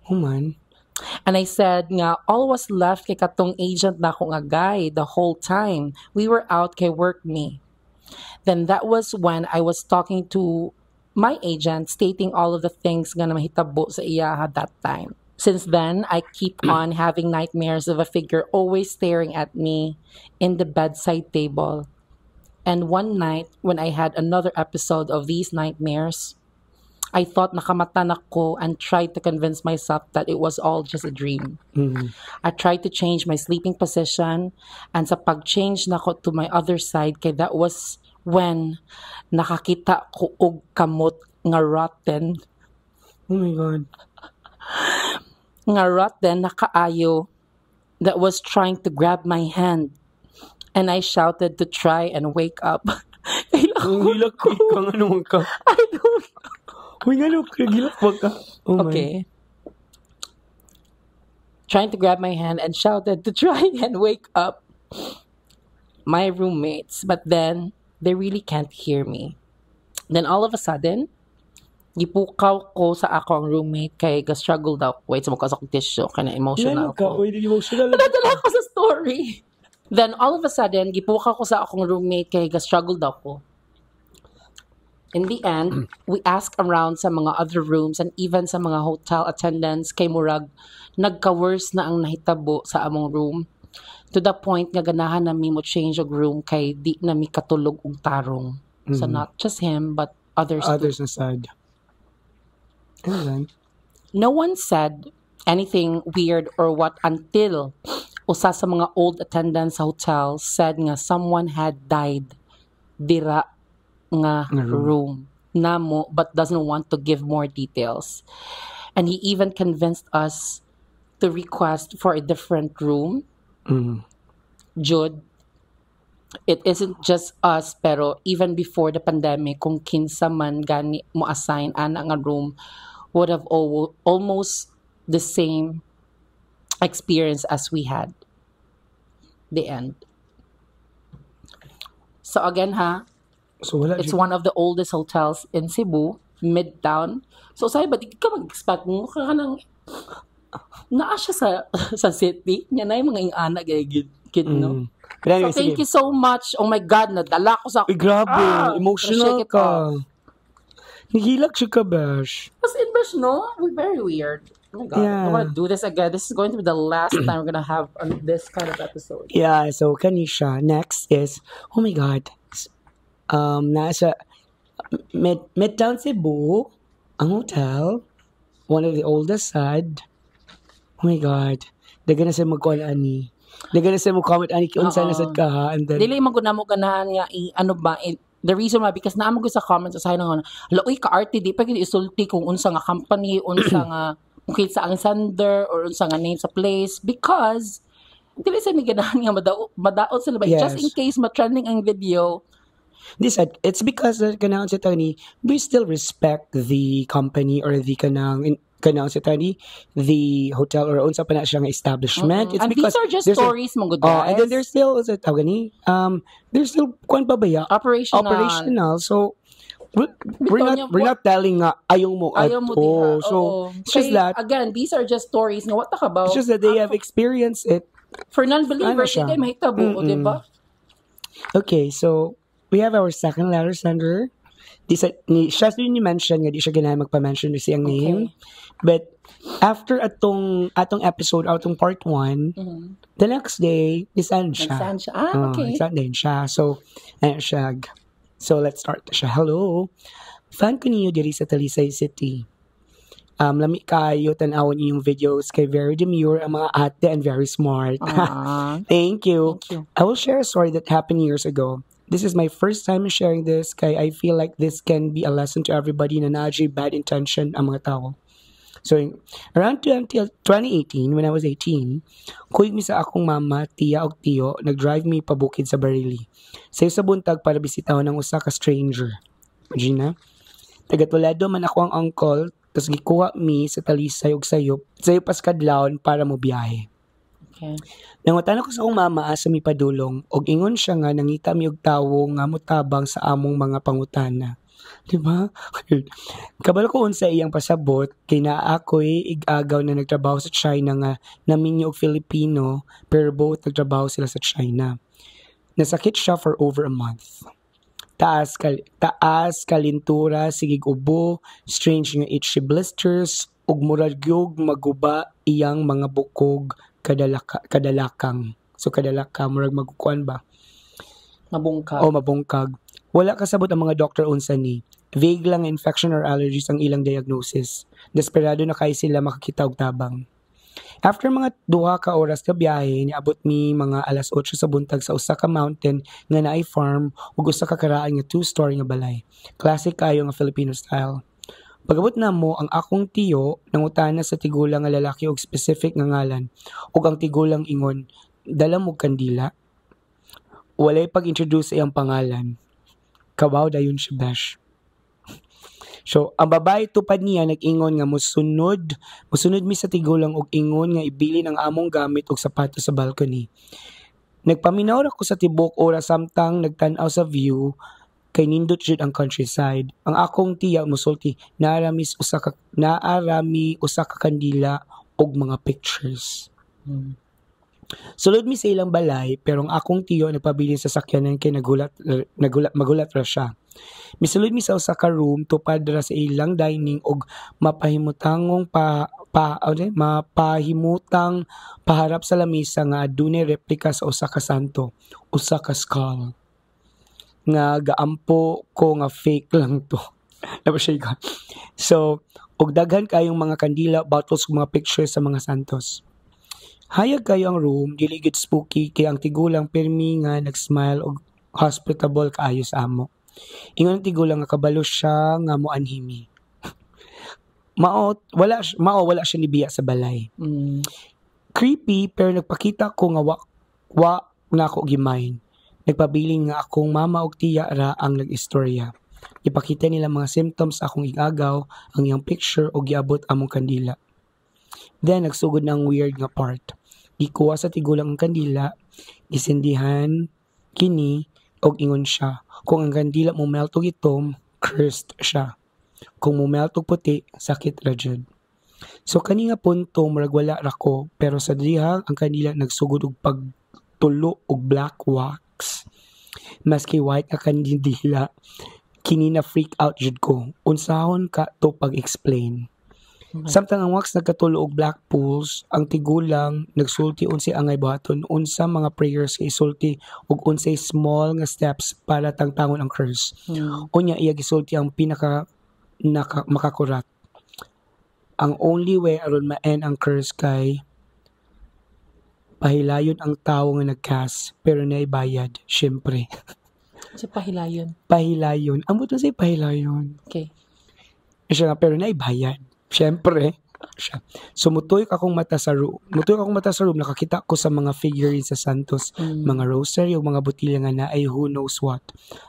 Oh man. And I said nga, all was left kay katong agent na ako nga guy the whole time. We were out kay work me. Then that was when I was talking to my agent stating all of the things nga na mahitabo sa iya that time. Since then, I keep on having nightmares of a figure always staring at me in the bedside table. And one night, when I had another episode of these nightmares, I thought nakamatan ako and tried to convince myself that it was all just a dream. I tried to change my sleeping position, and sa pag-change na ko to my other side, kay that was when nakakita ko og kamot nga rotten. Oh my God. Nga rotten na kaayo that was trying to grab my hand. And I shouted to try and wake up. Hilak ko. Ano ka? I don't know. Uy, nga hilak ka. Oh okay. Trying to grab my hand and shouted to try and wake up my roommates. But then, they really can't hear me. Then all of a sudden, gipukaw ko sa ako ang roommate kay ga-struggle daw. Wait, sumukha sa akong tissue. Kaya emotional ko. Uy, emotional. Nadala ko sa story. Then all of a sudden, gipukaw ko sa akong roommate kay ga-struggle daw ko. In the end, we asked around sa mga other rooms and even sa mga hotel attendants kay murag nagka-worse na ang nahitabo sa among room. To the point nga ganahan na mi mo change og room kay di na mi katulog og tarong. So not just him but others na sad. And then, no one said anything weird or what until usa sa mga old attendants sa hotel said nga someone had died dira nga room namo but doesn't want to give more details. And he even convinced us to request for a different room. Jude, it isn't just us, pero even before the pandemic, kung kinsa man gani mo assign ana nga room, would have almost the same experience as we had. The end. So again it's one of the oldest hotels in Cebu, Midtown. So sabi ba, di ka mag-expect mo ka nang naa siya sa city. Yan na yung mga ingana gid no? So thank you so much. Oh my God, nadala ko sa... Uy, grabe. Emotional ka. Nahilak siya ka, Bash. As in, Bash, no? We're very weird. Oh my God, I don't want to do this again. This is going to be the last time we're going to have this kind of episode. Yeah, so Kanisha, next is, oh my God, nasa Midtown Cebu, ang hotel, one of the oldest side. Oh my God, daga na siya magkuhan ani. Daga na siya mag-comment ani, kiunsa na sad ka ha. And then, dili maguna mo ganahan nga, the reason why, because naamag ko sa comments sa nga, uy, ka-arte, di pa gini isulti kung unsa nga company, unsa nga, kung kinsa ang sender, or unsa nga name sa place, because, dili sa may ganahan nga, madaot sila ba? Yes. Just in case matrending ang video. It's because kanang si Tony, we still respect the company or the kanang si Tony, the hotel or unsa pa na siyang establishment. It's and because these are just stories, mga good guys. And then there's still, there's still, kwan pa ba ya? Operational. So, We're not telling nga ayaw mo diha. So it's just that again, these are just stories nga what about. It's just that they have experienced it. For non-believers, hindi mahitabo, di ba? Okay, so we have our second letter sender. Siya din ni-mention nga, di siya ganahan magpa-mention na siyang name. But after atong episode, atong part 1, the next day, nisaan siya. Okay. Nisaan din siya. So, ayun siya. So, let's start siya. Hello. Fan ko niyo diri sa Talisay City. Lami kayo tanawon yung videos kay very demure ang mga ate and very smart. Thank you. I will share a story that happened years ago. This is my first time sharing this kay I feel like this can be a lesson to everybody na naadjay bad intention ang mga tao. So, around 2018, when I was 18, kuig mi sa akong mama, tiya o tiyo, nag-drive mi pabukid sa Barili. Sayo sa buntag para bisitahon ng usa ka stranger. Imagine na? Tagatulado man ako ang uncle, tapos gikuha mi sa Talisay og sayop pas kadlawon para mo biyahe. Okay. Nangutan ako sa akong mama sa mi padulong og ingon siya nga nangita mi og tawo nga mutabang sa among mga pangutana. Diba? Kabalo ko unsa iyang pasabot kay naa ako'y igagaw na nagtrabaho sa China nga naminyo og Filipino pero both nagtrabaho sila sa China. Nasakit siya for over a month. Taas kalintura, sigig ubo, strange nga itchy blisters, ug murag gyud maguba iyang mga bukog kadalakang. So kadalaka murag magkuan ba? Mabungkag. Wala kasabot ang mga doktor unsa ni. Vague lang infection or allergies ang ilang diagnosis. Desperado na kay sila makakita og tabang. After mga 2 ka oras ka biyahe, niabot mi mga alas 8 sa buntag sa usa ka mountain nga naay farm ug usa ka karaan nga 2-story nga balay. Classic kayo nga Filipino style. Pagabot na mo, ang akong tiyo nangutana sa tigulang nga lalaki og specific nga ngalan ug ang tigulang ingon, dala mo kandila. Walay pag-introduce sa iyang pangalan. Kabaw dayon siya besh. So, ang babae tupad niya nag-ingon nga musunod mi sa tigulang og ingon nga ibili ng among gamit og sapatos sa balcony. Nagpaminaw ako sa tibok oras samtang nagtan-aw sa view kay nindot jud ang countryside. Ang akong tiya musulti naarami usa ka kandila og mga pictures. Sulod mi sa ilang balay pero ang akong tiyo nagpabili sa sakyanan kay magulat ra siya. Misulod mi sa usa ka room tupad ra sa ilang dining og mapahimutang paharap sa lamisa nga adunay replika sa usa ka santo, usa ka skull. Nga gaampo ko nga fake lang to. So, og daghan kayong mga kandila, bottles ug mga pictures sa mga santos. Hayag kayo ang room, dili gid spooky kay ang tigulang permi nga nag-smile og hospitable kaayo sa amo. Ingon ang tigulang nga kabalo siya nga moanhimi. Wala siya nibiya sa balay. Creepy pero nagpakita ko nga wa na ako gimain. Nagpabiling nga akong mama og tiya ra ang nag-istorya. Ipakita nila mga symptoms akong igagaw, ang iyang picture o giabot among kandila. Then nagsugod na ang weird nga part. Gikuha sa tigulang ang kandila, gisindihan kini og ingon siya. Kung ang kandila mo melt og itom, cursed siya. Kung mo melt og puti, sakit ra jud. So kani nga punto murag wala ra ko, pero sa diha ang kandila nagsugod og pagtulo og black wax. Maski white nga kandila, kini na freak out jud ko. Unsahon ka to pag-explain. Samtang ang wax nagkatulo og black pools, ang tigulang nagsulti unsay angay buhaton, unsa mga prayers kay isulti ug unsay small nga steps para tangtangon ang curse. Unya iya gisulti ang pinaka makakurat. Ang only way aron ma-end ang curse kay pahilayon ang tawo nga nag-cast pero naay bayad, syempre. Sa pahilayon. Pahilayon. Amo to say pahilayon. Okay. Siya nga pero naay bayad. Siyempre, so mutuy akong mata sa room, nakakita ko sa mga figurines sa santos, mga rosary o mga botilya nga naay who knows what.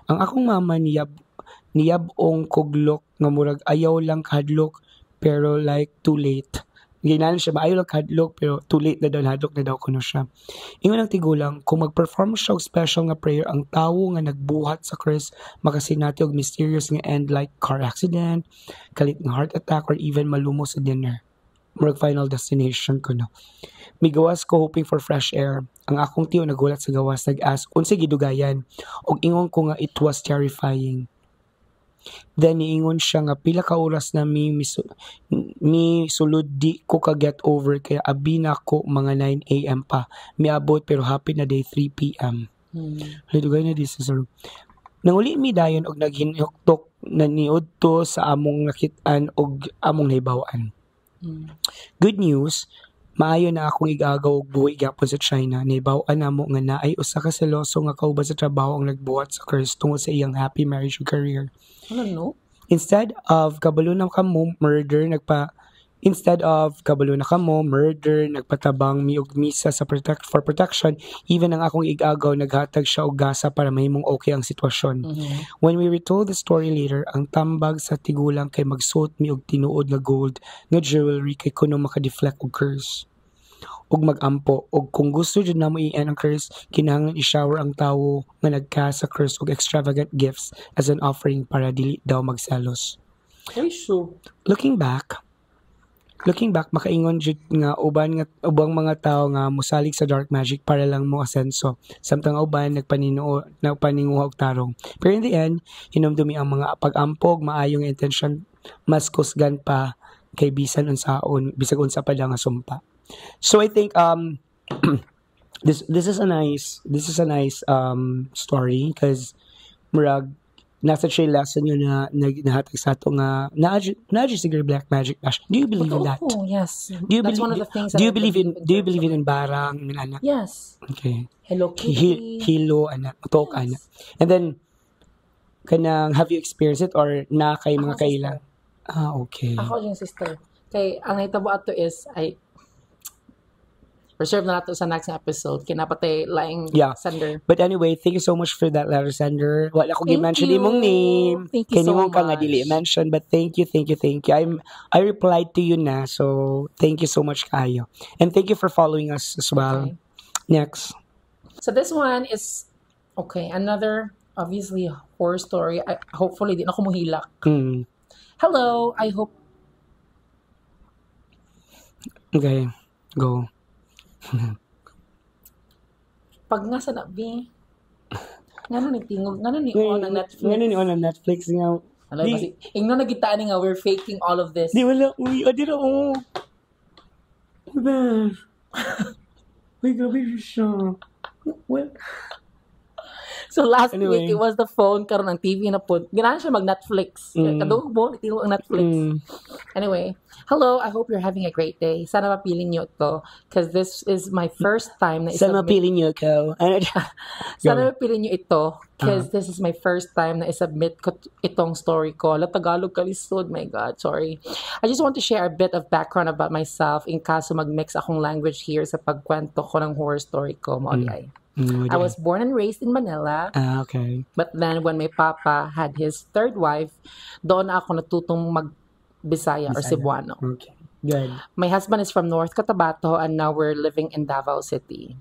Ang akong mama niyabong kuglok nga murag ayaw lang kadlok pero like too late. Ginalan siya, maayo lang hadlok, pero too late na daw, hadlok na daw kuno siya. Ingon ang tigulang, kung mag-perform siya og special nga prayer, ang tawo nga nagbuhat sa Chris, makasinati og mysterious nga end like car accident, kalit nga heart attack, or even malumo sa dinner. Murag final destination ko, no. May gawas ko hoping for fresh air. Ang akong tiyo nagulat sa gawas, nag-ask, unsa gidugayan, og ingon ko nga it was terrifying. Then niingon siya nga pila ka oras na mi sulod di ko ka get over kaya abi na ko mga 9 AM pa. Miabot pero happy na day 3 PM. Lidugay na di sa sir. Nanguli mi dayon og naghinuktok na niudto sa among nakit-an og among nahibaw-an. Good news, maayo na akong igagaw og buhi gyapon sa China. Nahibaw-an namo nga naay usa ka seloso nga kauban sa trabaho ang nagbuhat sa Chris tungod sa iyang happy marriage ug career. Ano, no? Instead of kabalo na kamo murder, nagpatabang mi og misa sa for protection, even ang akong igagaw naghatag siya og gasa para mahimong okay ang sitwasyon. When we retold the story later, ang tambag sa tigulang kay magsuot mi og tinuod nga gold nga jewelry kay kuno makadeflect og curse ug magampo, og kung gusto jud namo i-end ang curse, kinahanglan i-shower ang tawo nga nagcast sa curse og extravagant gifts as an offering para dili daw magselos. Ay, sure. Looking back, makaingon jud nga ubang mga tao nga mosalig sa dark magic para lang mo asenso. Samtang uban nagpaninguha og tarong. Pero in the end, hinumdumi ang mga pag-ampog, maayong intention, mas kusgan pa kay bisag unsa pa lang nga sumpa. So I think this is a nice story because murag nasa siya lesson yun na nahatag sa ato nga na siguro black magic bash. Do you believe in that? Oh, yes. That's one of the things. Do you believe in barang ana? Yes. Okay. Hello Kitty. Hilo ana, talk ana. And then kanang have you experienced it or na kay mga kaila? Okay. Ako yung sister. Kay ang nahitabo ato is ay reserve na nato sa next episode. Kinapatay laing sender. But anyway, thank you so much for that letter sender. Wala ko gi-mention imong name. Thank you so much. Ka nga dili mention, but thank you. I replied to you na, so thank you so much kayo. And thank you for following us as well. Okay. Next. So this one is another obviously horror story. Hopefully di na ako muhilak. Hello, I hope. Okay, go. Pag nga sa nabi, ngano ni on ang Netflix nga. Alay kasi ingno nagitaan nga we're faking all of this. Di wala dira Uy, grabe siya. Well, so last week it was the phone karon ang TV na po. Ganahan siya mag-Netflix. Kadung mo itilo ang Netflix. Anyway, hello, I hope you're having a great day. Sana mapiling niyo to because this is my first time na sana mapiling niyo ko. Sana mapiling niyo ito because this is my first time na isubmit ko itong story ko. Tagalog kalisod, my God, sorry. I just want to share a bit of background about myself in kaso mag-mix akong language here sa pagkwento ko ng horror story ko. I was born and raised in Manila. Okay. But then when my papa had his third wife, doon ako natutong mag-Bisaya or Cebuano. Okay. Good. My husband is from North Cotabato and now we're living in Davao City.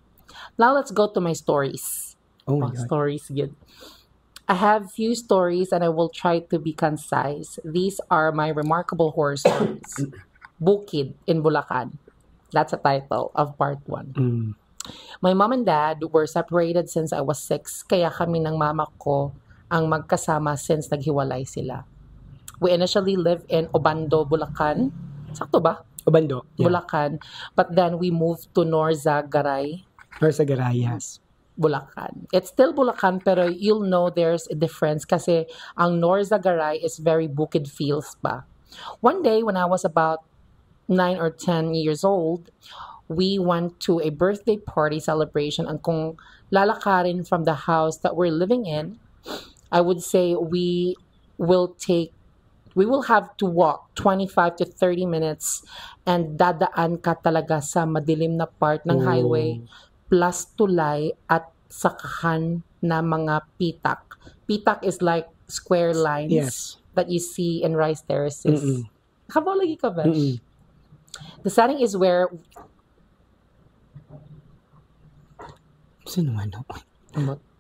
Now let's go to my stories. Oh my God. Stories, good. I have few stories and I will try to be concise. These are my remarkable horror stories. Bukid in Bulacan. That's a title of part 1. My mom and dad were separated since I was 6, kaya kami ng mama ko ang magkasama since naghiwalay sila. We initially lived in Obando, Bulacan. Sakto ba? Obando. Yeah. Bulacan. But then we moved to Norzagaray. Norzagaray, yes. Bulacan. It's still Bulacan pero you'll know there's a difference kasi ang Norzagaray is very bukid feels pa. One day when I was about 9 or 10 years old, we went to a birthday party celebration and kung lalakarin from the house that we're living in, I would say we will have to walk 25 to 30 minutes and dadaan ka talaga sa madilim na part ng highway plus tulay at sakahan na mga pitak. Pitak is like square lines that you see in rice terraces. Nakabaw lagi ka, Besh? The setting is where Sino man?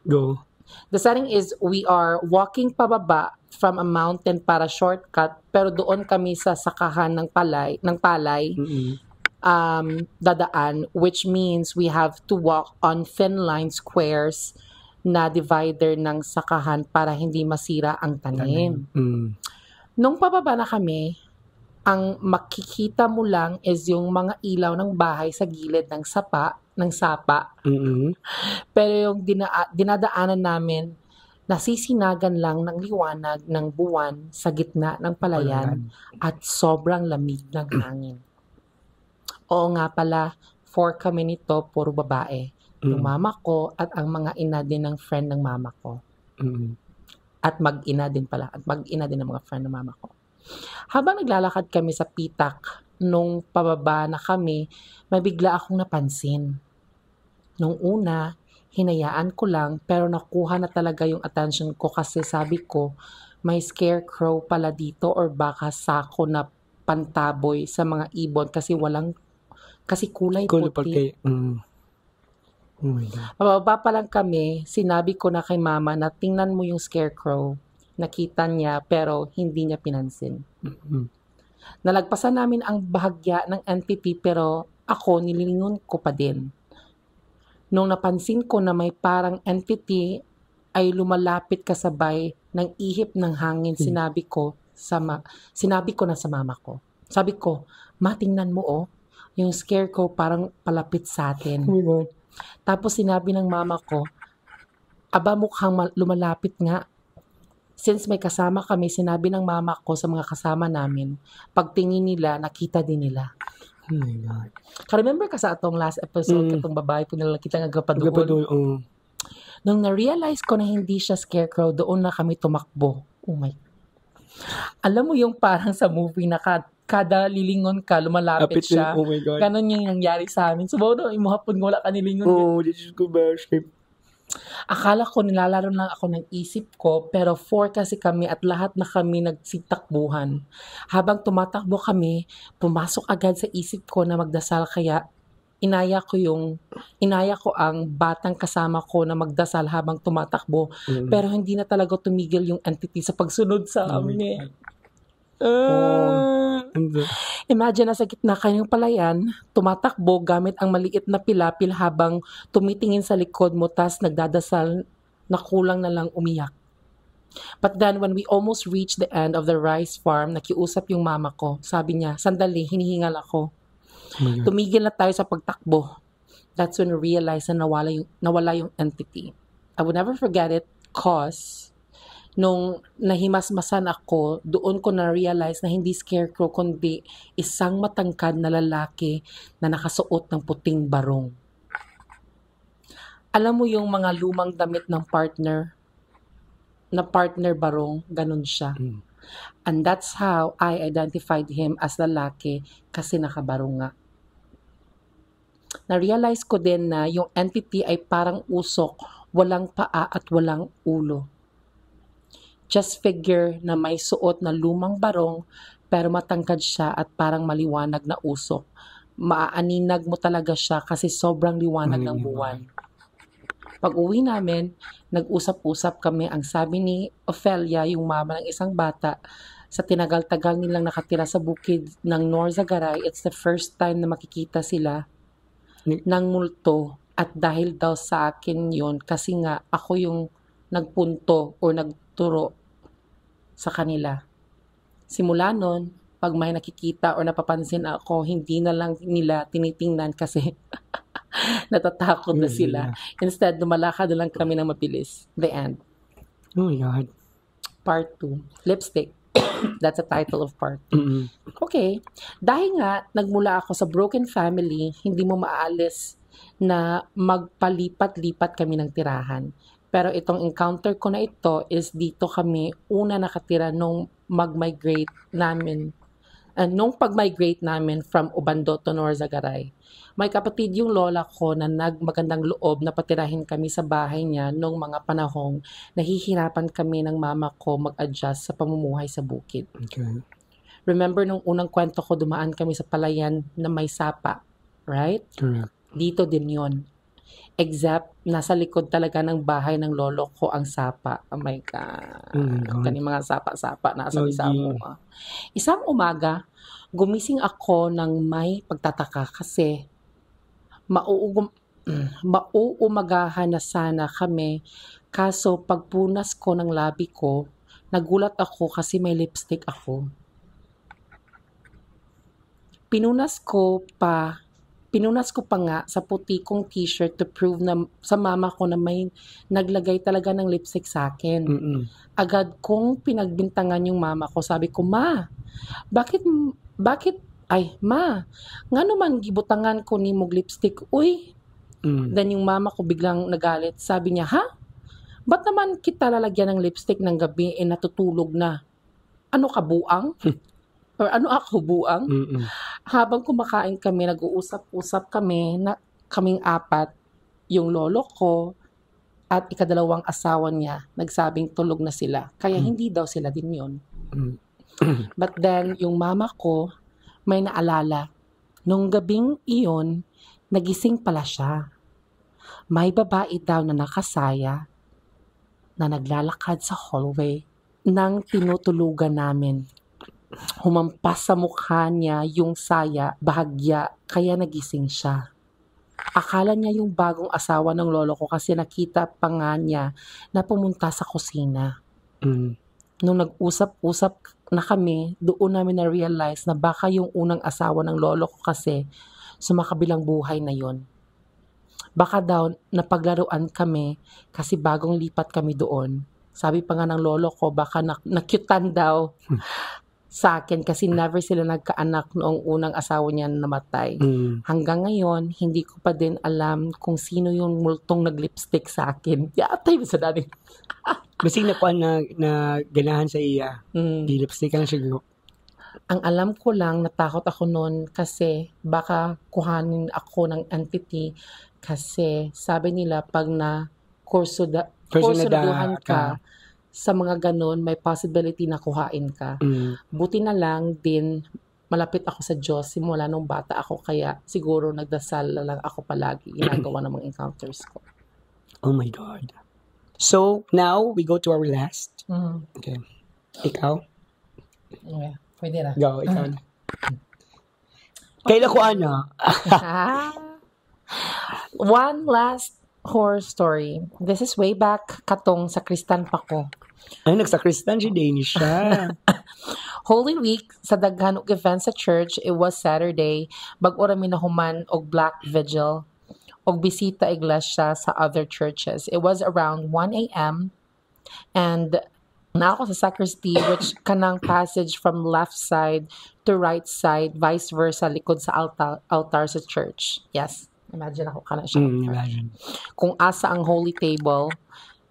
Go. The setting is we are walking pababa from a mountain para shortcut, pero doon kami sa sakahan ng palay dadaan, which means we have to walk on thin line squares na divider ng sakahan para hindi masira ang tanim. Nung pababa na kami, ang makikita mo lang is yung mga ilaw ng bahay sa gilid ng sapa. Pero yung dinadaanan namin, nasisinagan lang ng liwanag ng buwan sa gitna ng palayan at sobrang lamig ng hangin. Oo nga pala, 4 kami nito, puro babae. Yung mama ko at ang mga ina din ng friend ng mama ko. At mag-ina din ng mga friend ng mama ko. Habang naglalakad kami sa pitak, nung pababa na kami, may bigla akong napansin. Nung una, hinayaan ko lang pero nakuha na talaga yung attention ko kasi sabi ko, may scarecrow pala dito or baka sako na pantaboy sa mga ibon kasi kulay puti. Oh my God. Pababa pa lang kami, sinabi ko na kay mama na tingnan mo yung scarecrow. Nakita niya pero hindi niya pinansin. Nalagpasan namin ang bahagya ng entity pero ako nililingon ko pa din. Nung napansin ko na may parang entity ay lumalapit kasabay ng ihip ng hangin, sinabi ko na sa mama ko. Sabi ko, ma, tingnan mo yung scarecrow parang palapit sa atin. Oh my God. Tapos sinabi ng mama ko, aba mukhang lumalapit nga. Since may kasama kami, sinabi ng mama ko sa mga kasama namin, pagtingin nila, nakita din nila. Oh my God. Remember ka sa atong last episode, katong babae po nila kita nga gapadoon. Nung na-realize ko na hindi siya scarecrow, doon na kami tumakbo. Oh my. Alam mo yung parang sa movie na kada lilingon ka, lumalapit siya. Oh my God. Ganon yung nangyari sa amin. So, no, imuhapon mo wala ka nilingon. This is good, bash. Akala ko nilalaro lang ako ng isip ko, pero 4 kasi kami at lahat na kami nagsitakbuhan. Habang tumatakbo kami, pumasok agad sa isip ko na magdasal, kaya inaya ko ang batang kasama ko na magdasal habang tumatakbo. Pero hindi na talaga tumigil yung entity sa pagsunod sa amin. Imagine na sa gitna kayong palayan, tumatakbo gamit ang maliit na pilapil habang tumitingin sa likod mo tas nagdadasal na kulang na lang umiyak. But then when we almost reached the end of the rice farm, nakiusap yung mama ko. Sabi niya, sandali, hinihingal ako. Tumigil na tayo sa pagtakbo. That's when we realized na nawala yung entity. I would never forget it cause nung nahimasmasan ako, doon ko na-realize na hindi scarecrow kundi isang matangkad na lalaki na nakasuot ng puting barong. Alam mo yung mga lumang damit ng partner barong, ganun siya. And that's how I identified him as lalaki kasi nakabarong nga. Na-realize ko din na yung entity ay parang usok, walang paa at walang ulo. Just figure na may suot na lumang barong pero matangkad siya at parang maliwanag na usok. Maaaninag mo talaga siya kasi sobrang liwanag ng buwan. Pag uwi namin, nag-usap-usap kami. Ang sabi ni Ophelia, yung mama ng isang bata, sa tinagal-tagal nilang nakatira sa bukid ng Norzagaray, it's the first time na makikita sila ng multo. At dahil daw sa akin yun, kasi nga ako yung nagpunto o nagturo sa kanila. Simula nun, pag may nakikita o napapansin ako, hindi na lang nila tinitingnan kasi natatakot na sila. Instead, dumalakad na lang kami ng mabilis. The end. Oh my God. Part 2. Lipstick. That's the title of part 2. Okay. Dahil nga, nagmula ako sa broken family, hindi mo maalis na magpalipat-lipat kami ng tirahan. Pero itong encounter ko na ito is dito kami una nakatira nung mag-migrate namin. Nung pag-migrate namin from Ubando to Norzagaray. May kapatid yung lola ko na nagmagandang loob na patirahin kami sa bahay niya nung mga panahong nahihirapan kami ng mama ko mag-adjust sa pamumuhay sa bukid. Okay. Remember nung unang kwento ko, dumaan kami sa palayan na may sapa, right? Correct. Dito din yon. Except, nasa likod talaga ng bahay ng lolo ko ang sapa. Oh my God. Kani mga sapa-sapa nasa isang Isang umaga, gumising ako ng may pagtataka kasi mauumagahan na sana kami. Kaso pagpunas ko ng labi ko, nagulat ako kasi may lipstick ako. Pinunas ko pa nga sa puti kong t-shirt to prove na sa mama ko na may naglagay talaga ng lipstick sa akin. Agad kong pinagbintangan yung mama ko. Sabi ko, Ma, bakit, Ma, nga naman gibutangan ko ni mog lipstick, uy. Then yung mama ko biglang nagalit. Sabi niya, ha? Ba't naman kita lalagyan ng lipstick ng gabi natutulog na? Ano ka, buang? Or ano ako, buang? Habang kumakain kami, nag-uusap-usap kami, kaming apat, yung lolo ko at ikadalawang asawa niya, nagsabing tulog na sila. Kaya hindi daw sila din yun. But then, yung mama ko, may naalala. Nung gabing iyon, nagising pala siya. May babae daw na nakasaya na naglalakad sa hallway nang tinutulugan namin. Humampas sa mukha niya yung saya, bahagya, kaya nagising siya. Akala niya yung bagong asawa ng lolo ko kasi nakita pa nga niya na pumunta sa kusina. Nung nag-usap-usap na kami, doon namin na-realize na baka yung unang asawa ng lolo ko kasi sumakabilang buhay na yon. Baka daw napaglaruan kami kasi bagong lipat kami doon. Sabi pa nga ng lolo ko, baka nakyutan daw sa akin kasi never sila nagkaanak noong unang asawa niya na namatay. Hanggang ngayon, hindi ko pa din alam kung sino yung multong nag-lipstick sa akin. Yatay sa dami. Basing na ganahan sa iya. Di lipstick ka na siya. Ang alam ko lang, natakot ako noon kasi baka kuhanin ako ng entity kasi sabi nila pag na kursudahan ka, sa mga ganun, may possibility na kuhain ka. Buti na lang din, malapit ako sa Diyos simula nung bata ako, kaya siguro nagdasal lang ako palagi, ginagawa ng mga encounters ko. Oh my God. So, now, we go to our last. Okay. Ikaw? Yeah, pwede na. Go, ikaw na. Kailan ko ano? One last horror story. This is way back katong sa Kristan pa ko. Ay, nagsakristan si Danish siya. Holy Week, sa daghan og event sa church, it was Saturday, bag-o ra mi nahuman og Black Vigil, og bisita iglesia sa other churches. It was around 1 a.m. and na ako sa sacristy, which kanang passage from left side to right side, vice versa, likod sa altar sa church. Yes. Imagine ako kana siya. Imagine. Kung asa ang holy table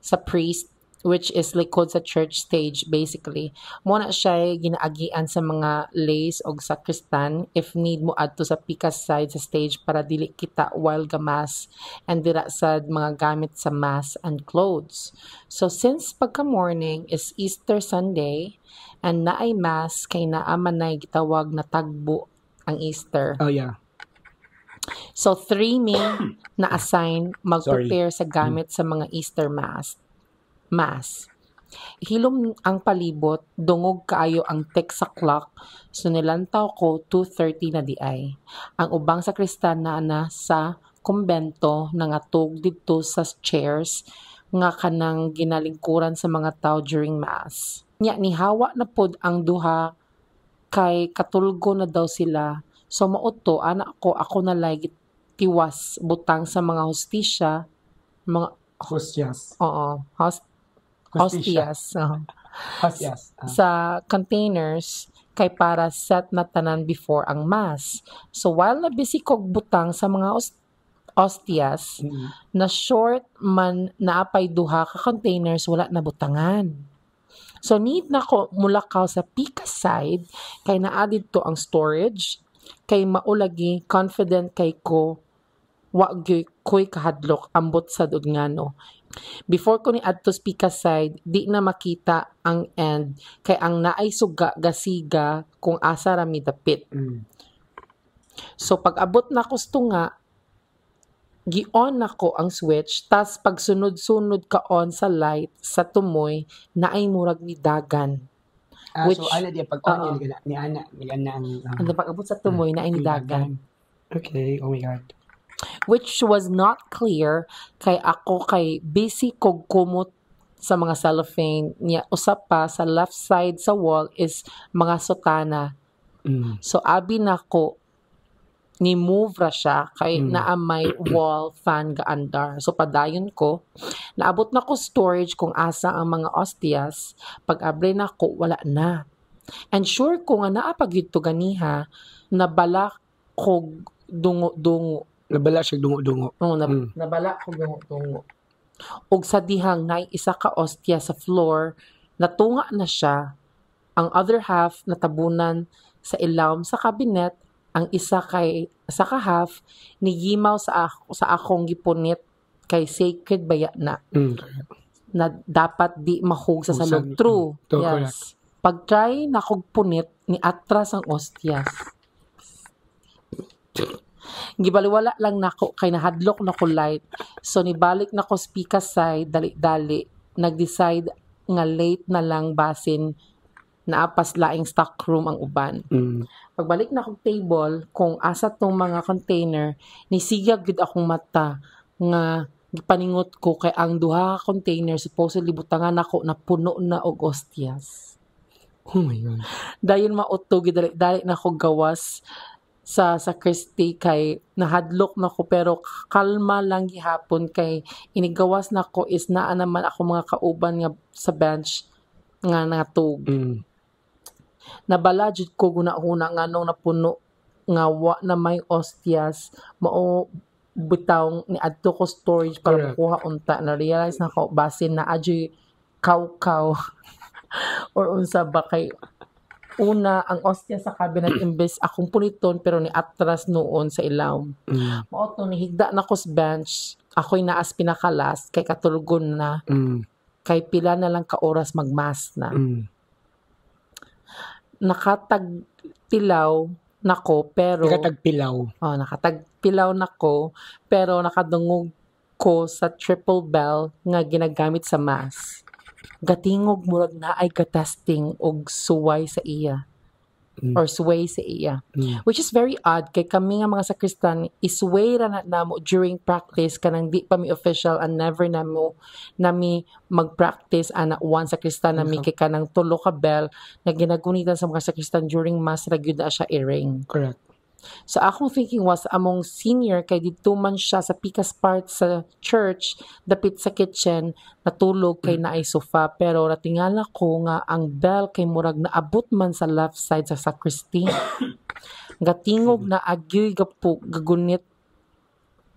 sa priest, which is likod sa church stage, basically. Muna siya ginaagian sa mga lays o sacristan if need mo adto sa pikas side sa stage para dili kita while gamas and dira sa mga gamit sa mass and clothes. So since pagka-morning is Easter Sunday and naay mass kay naamanay gitawag na tagbo ang Easter. Oh yeah. So 3 men na assign mag-prepare sa gamit sa mga Easter mass. Hilom ang palibot, dungog kaayo ang tek sa clock, so nilantaw ko 2:30 na di ay. Ang ubang sakristan na sa kumbento nangatog didto sa chairs nga kanang ginalingkuran sa mga tao during mass. Nya nihawa na pod ang duha kay katulgo na daw sila. So mauto anak ko ako na lagi tiwas butang sa mga hostisya, mga Hostias. Oo, hostias. Hostias. Sa containers kay para set na tanan before ang mass. So while na busy kog butang sa mga hostias, na short man naapay duha ka containers wala na butangan. So need na ko mulakaw sa pika side kay naadid to ang storage kay maulagi confident kay ko wa ko'y kahadlok ambot sa dudngano. Before ko ni adto speaker side, di na makita ang end kay ang naay suga gasiga kung asa ra mi dapit. So pag abot na kusto nga gi-on nako ang switch, tas pag sunod-sunod ka on sa light sa tumoy naay murag ni dagan. So ana di pag on ni ana ang Ano pag abot sa tumoy naay ni dagan. Okay, oh my god. Which was not clear kay ako kay busy kog kumot sa mga cellophane niya. Usap pa sa left side sa wall is mga sotana. So abi nako ni move ra siya kay naa may wall fan ga andar. So padayon ko, naabot na ko storage kung asa ang mga ostias, pag abri na ko wala na. And sure ko nga naa pag yun to ganiha, nabala ko dungo-dungo. Nabala siya dungo-dungo. Nabala ko dungo-dungo. Og sa dihang na isa ka ostia sa floor, natunga na siya. Ang other half natabunan sa ilawom sa cabinet, ang isa ka half nigimaw sa akong gipunit kay sacred baya na. Na dapat di mahug sa salog. True. Yes. Pag try na kog punit ni atras ang ostias. Gibaliwala lang nako kay nahadlok na ko light. So nibalik na ko speaker side dali-dali. Nag-decide nga late na lang basin na apas laing stock room ang uban. Pagbalik na akong table, kung asa tong mga container, nisigag gid akong mata nga gipaningot ko kay ang duha ka container supposedly butangan ako na puno na og ostias. Oh my god. Dayon mauto gid dali na ako gawas sa Christie kay nahadlok na ko pero kalma lang gihapon kay inigawas na ko is naa naman ako mga kauban nga sa bench nga natug. Nabala jud ko guna-una nganong napuno nga wa na may ostias mao bitaw ni adto ko storage para makuha unta na realize na ko basin na adyo kaw or unsa ba kay una ang ostia sa cabinet imbes akong puniton pero ni atras noon sa ilawom. Mao to nihigda na ko sa bench ako'y naas pinakalas kay katulgon na kay pila na lang ka oras magmas na. Nakatagpilaw nako pero nakatagpilaw nako pero nakadungog ko sa triple bell nga ginagamit sa mass. Gatingog murag na ay gatasting og suway sa iya. Or sway sa iya. Which is very odd kay kami nga mga sakristan isway ra na namo during practice kanang di pa mi official and never nami mag-practice ana once sakristan nami kay kanang tulo ka bell na ginagunitan sa mga sakristan during mass ra gyud na siya i-ring. Correct. So akong thinking was among senior kay dito man siya sa pikas part sa church dapit sa kitchen natulog kay naay sofa pero natingala ko nga ang bell kay murag naabot man sa left side sa sacristy. Gatingog na agyoy gagunit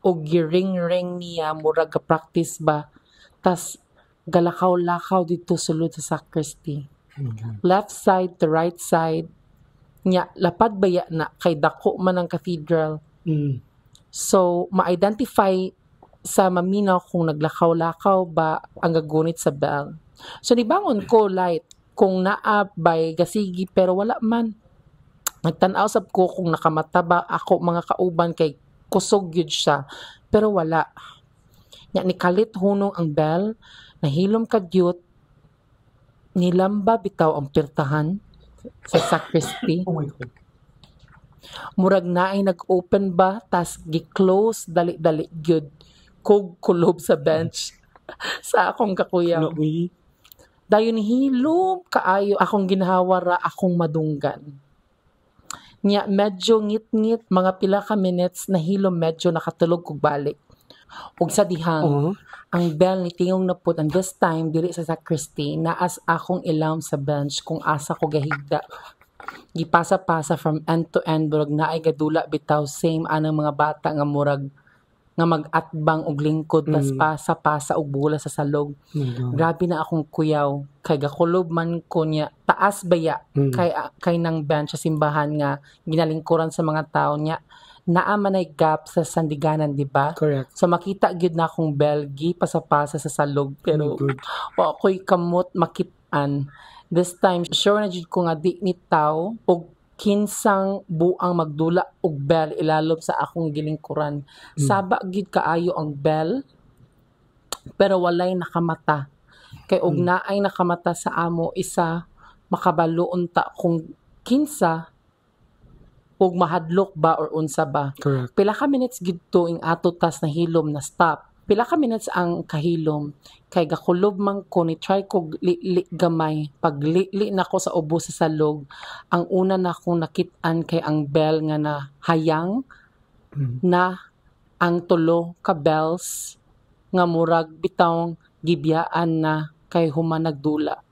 og giring-ring niya murag ga practice ba tas galakaw-lakaw dito sulod sa sacristy. Left side to right side nya lapad baya na kay dako man ang cathedral. So ma-identify sa maminaw kung naglakaw-lakaw ba ang gagunit sa bell. So nibangon ko light kung naa by gasigi pero wala man. Nagtan-aw sab ko kung nakamata ba ako mga kauban kay kusog gyud siya pero wala. Nya nikalit hunong ang bell, nahilom kadyot, nilamba bitaw ang pirtahan sa sacristy. Oh my god. Murag na ay nag-open ba tas gi-close dali-dali gyud kog kulob sa bench sa akong kakuyaw. Dayon hilom kaayo akong ginhawa ra akong madunggan. Nya medyo ngit-ngit mga pila ka minutes na hilom medyo nakatulog kog balik. Ug sa dihang ang bell ni tingong na put and this time diri sa sacristy naas akong ilawom sa bench kung asa ko gahigda. Gipasa-pasa from end to end murag naay gadula bitaw same anang mga bata nga murag nga mag-atbang og lingkod tas pasa-pasa og bula sa salog. Grabe na akong kuyaw kay gakulob man ko niya taas baya kay nang bench sa simbahan nga ginalingkuran sa mga tao niya naa man ay gap sa sandiganan, di ba? Correct. So makita gyud na akong belgi pasapasa sa salog pero Good. wa ako'y kamot makit-an. This time sure na jud ko nga di ni taw og kinsang buang magdula og bell ilalom sa akong gilingkuran. Saba gyud kaayo ang bell pero walay nakamata. Kay og naay nakamata sa amo isa makabalo unta kung kinsa og mahadlok ba or unsa ba. Correct. Pila ka minutes gid to ing ato tas na hilom na stop. Pila ka minutes ang kahilom kay gakulob man ko ni try ko li gamay pag li nako sa ubo sa salog ang una na akong nakit-an kay ang bell nga na hayang na ang tulo ka bells nga murag bitawng gibiyaan na kay human nagdula.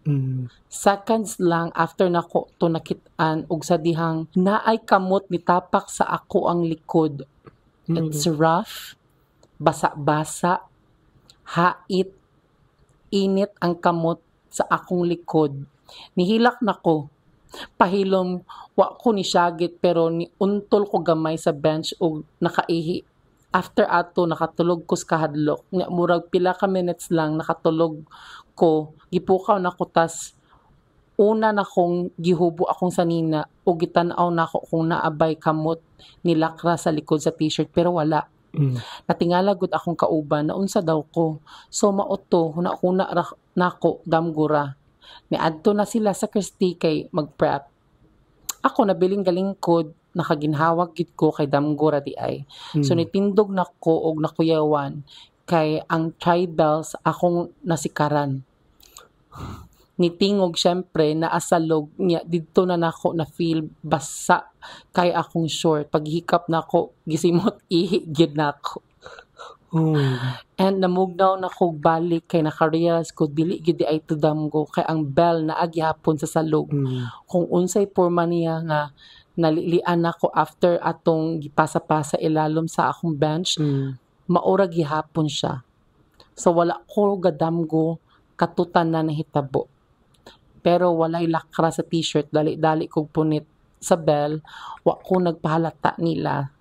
Seconds lang after nako to nakit-an og sa dihang naay kamot ni tapak sa ako ang likod. It's rough, basa-basa, hait, init ang kamot sa akong likod. Nihilak nako. Pahilom wa ko ni syagit pero ni untol ko gamay sa bench og nakaihi. After ato nakatulog ko sa kahadlok. Nga murag pila ka minutes lang nakatulog ko. Gipukaw na ko tas una na kong gihubo akong sanina o gitan-aw na ako kung naabay kamot nilakra sa likod sa t-shirt pero wala. Natingala gud akong kauban na unsa daw ko. So mauto huna-huna nako damgura. Niadto na sila sa Christie kay mag-prep. Ako nabiling galingkod nakaginhawag gid ko kay damgura di ay. So nitindog nako og nakuyawan kay ang tribals akong nasikaran. Nitingog syempre naasalog niya didto na nako na feel basa kay akong short paghikap nako gisimot ihi gid nako. And namugnaw nako balik kay nakarealize ko dili gid ay tudamgo kay ang bell na agyapon sa salog. Kung unsay porma niya nga nalilian nako after atong gipasa-pasa ilalom sa akong bench maura gihapon siya. So wala ko gadamgo katutan na nahitabo. Pero walay lakra sa t-shirt, dali-dali kog punit sa bell, wa ko nagpahalata nila.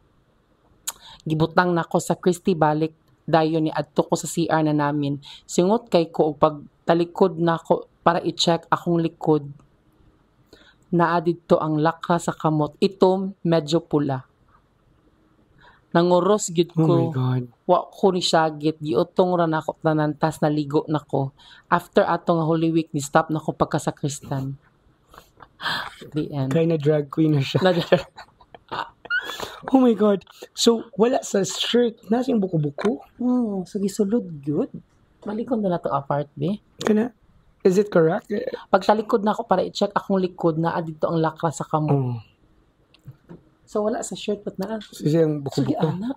Gibutang nako sa Christie balik, dayon ni adto ko sa CR na namin. Singot kay ko og pagtalikod nako para i-check akong likod. Naa didto ang lakra sa kamot. Ito medyo pula. Nanguros gid ko. Oh my God. Wa ko ni syagit giutong ra nako tanan tas naligo nako. After atong Holy Week ni stop nako pagka sa Kristan. The end. Kaya na drag queen na siya. Oh my God. So, wala sa shirt. Nasa yung buko-buko? So gisulod good. Malikon na to apart be. Kana? Is it correct? Pagtalikod na ako para i-check akong likod na dito ang lakra sa kamot. So wala sa shirt but na. Sige ang Sige buko-buko. ana.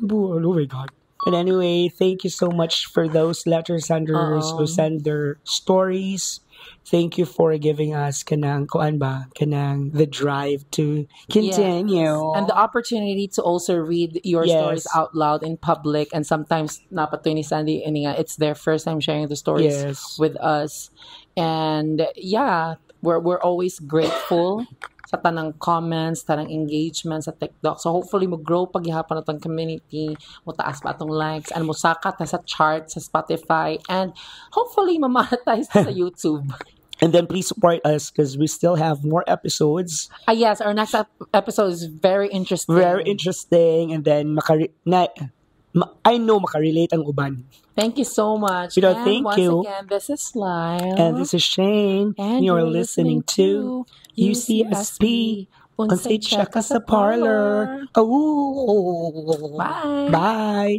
Oh my God. And anyway, thank you so much for those letter senders who send their stories. Thank you for giving us kanang the drive to continue. Yes. And the opportunity to also read your stories out loud in public. And sometimes napatoy ni Sandy and it's their first time sharing the stories with us. And yeah, we're always grateful sa tanang comments, tanang engagement sa TikTok. So hopefully mag-grow paghihapon atong community, mo taas pa atong likes, and mo sakat na sa chart sa Spotify, and hopefully mamonetize sa YouTube. And then please support us because we still have more episodes. Yes, our next episode is very interesting. Very interesting. And then I know makarelate ang uban. Thank you so much. And thank once you. Again, this is Lyle. And this is Shane. And you're listening to UCSP. Unsay check sa parlor. Oh. Bye. Bye.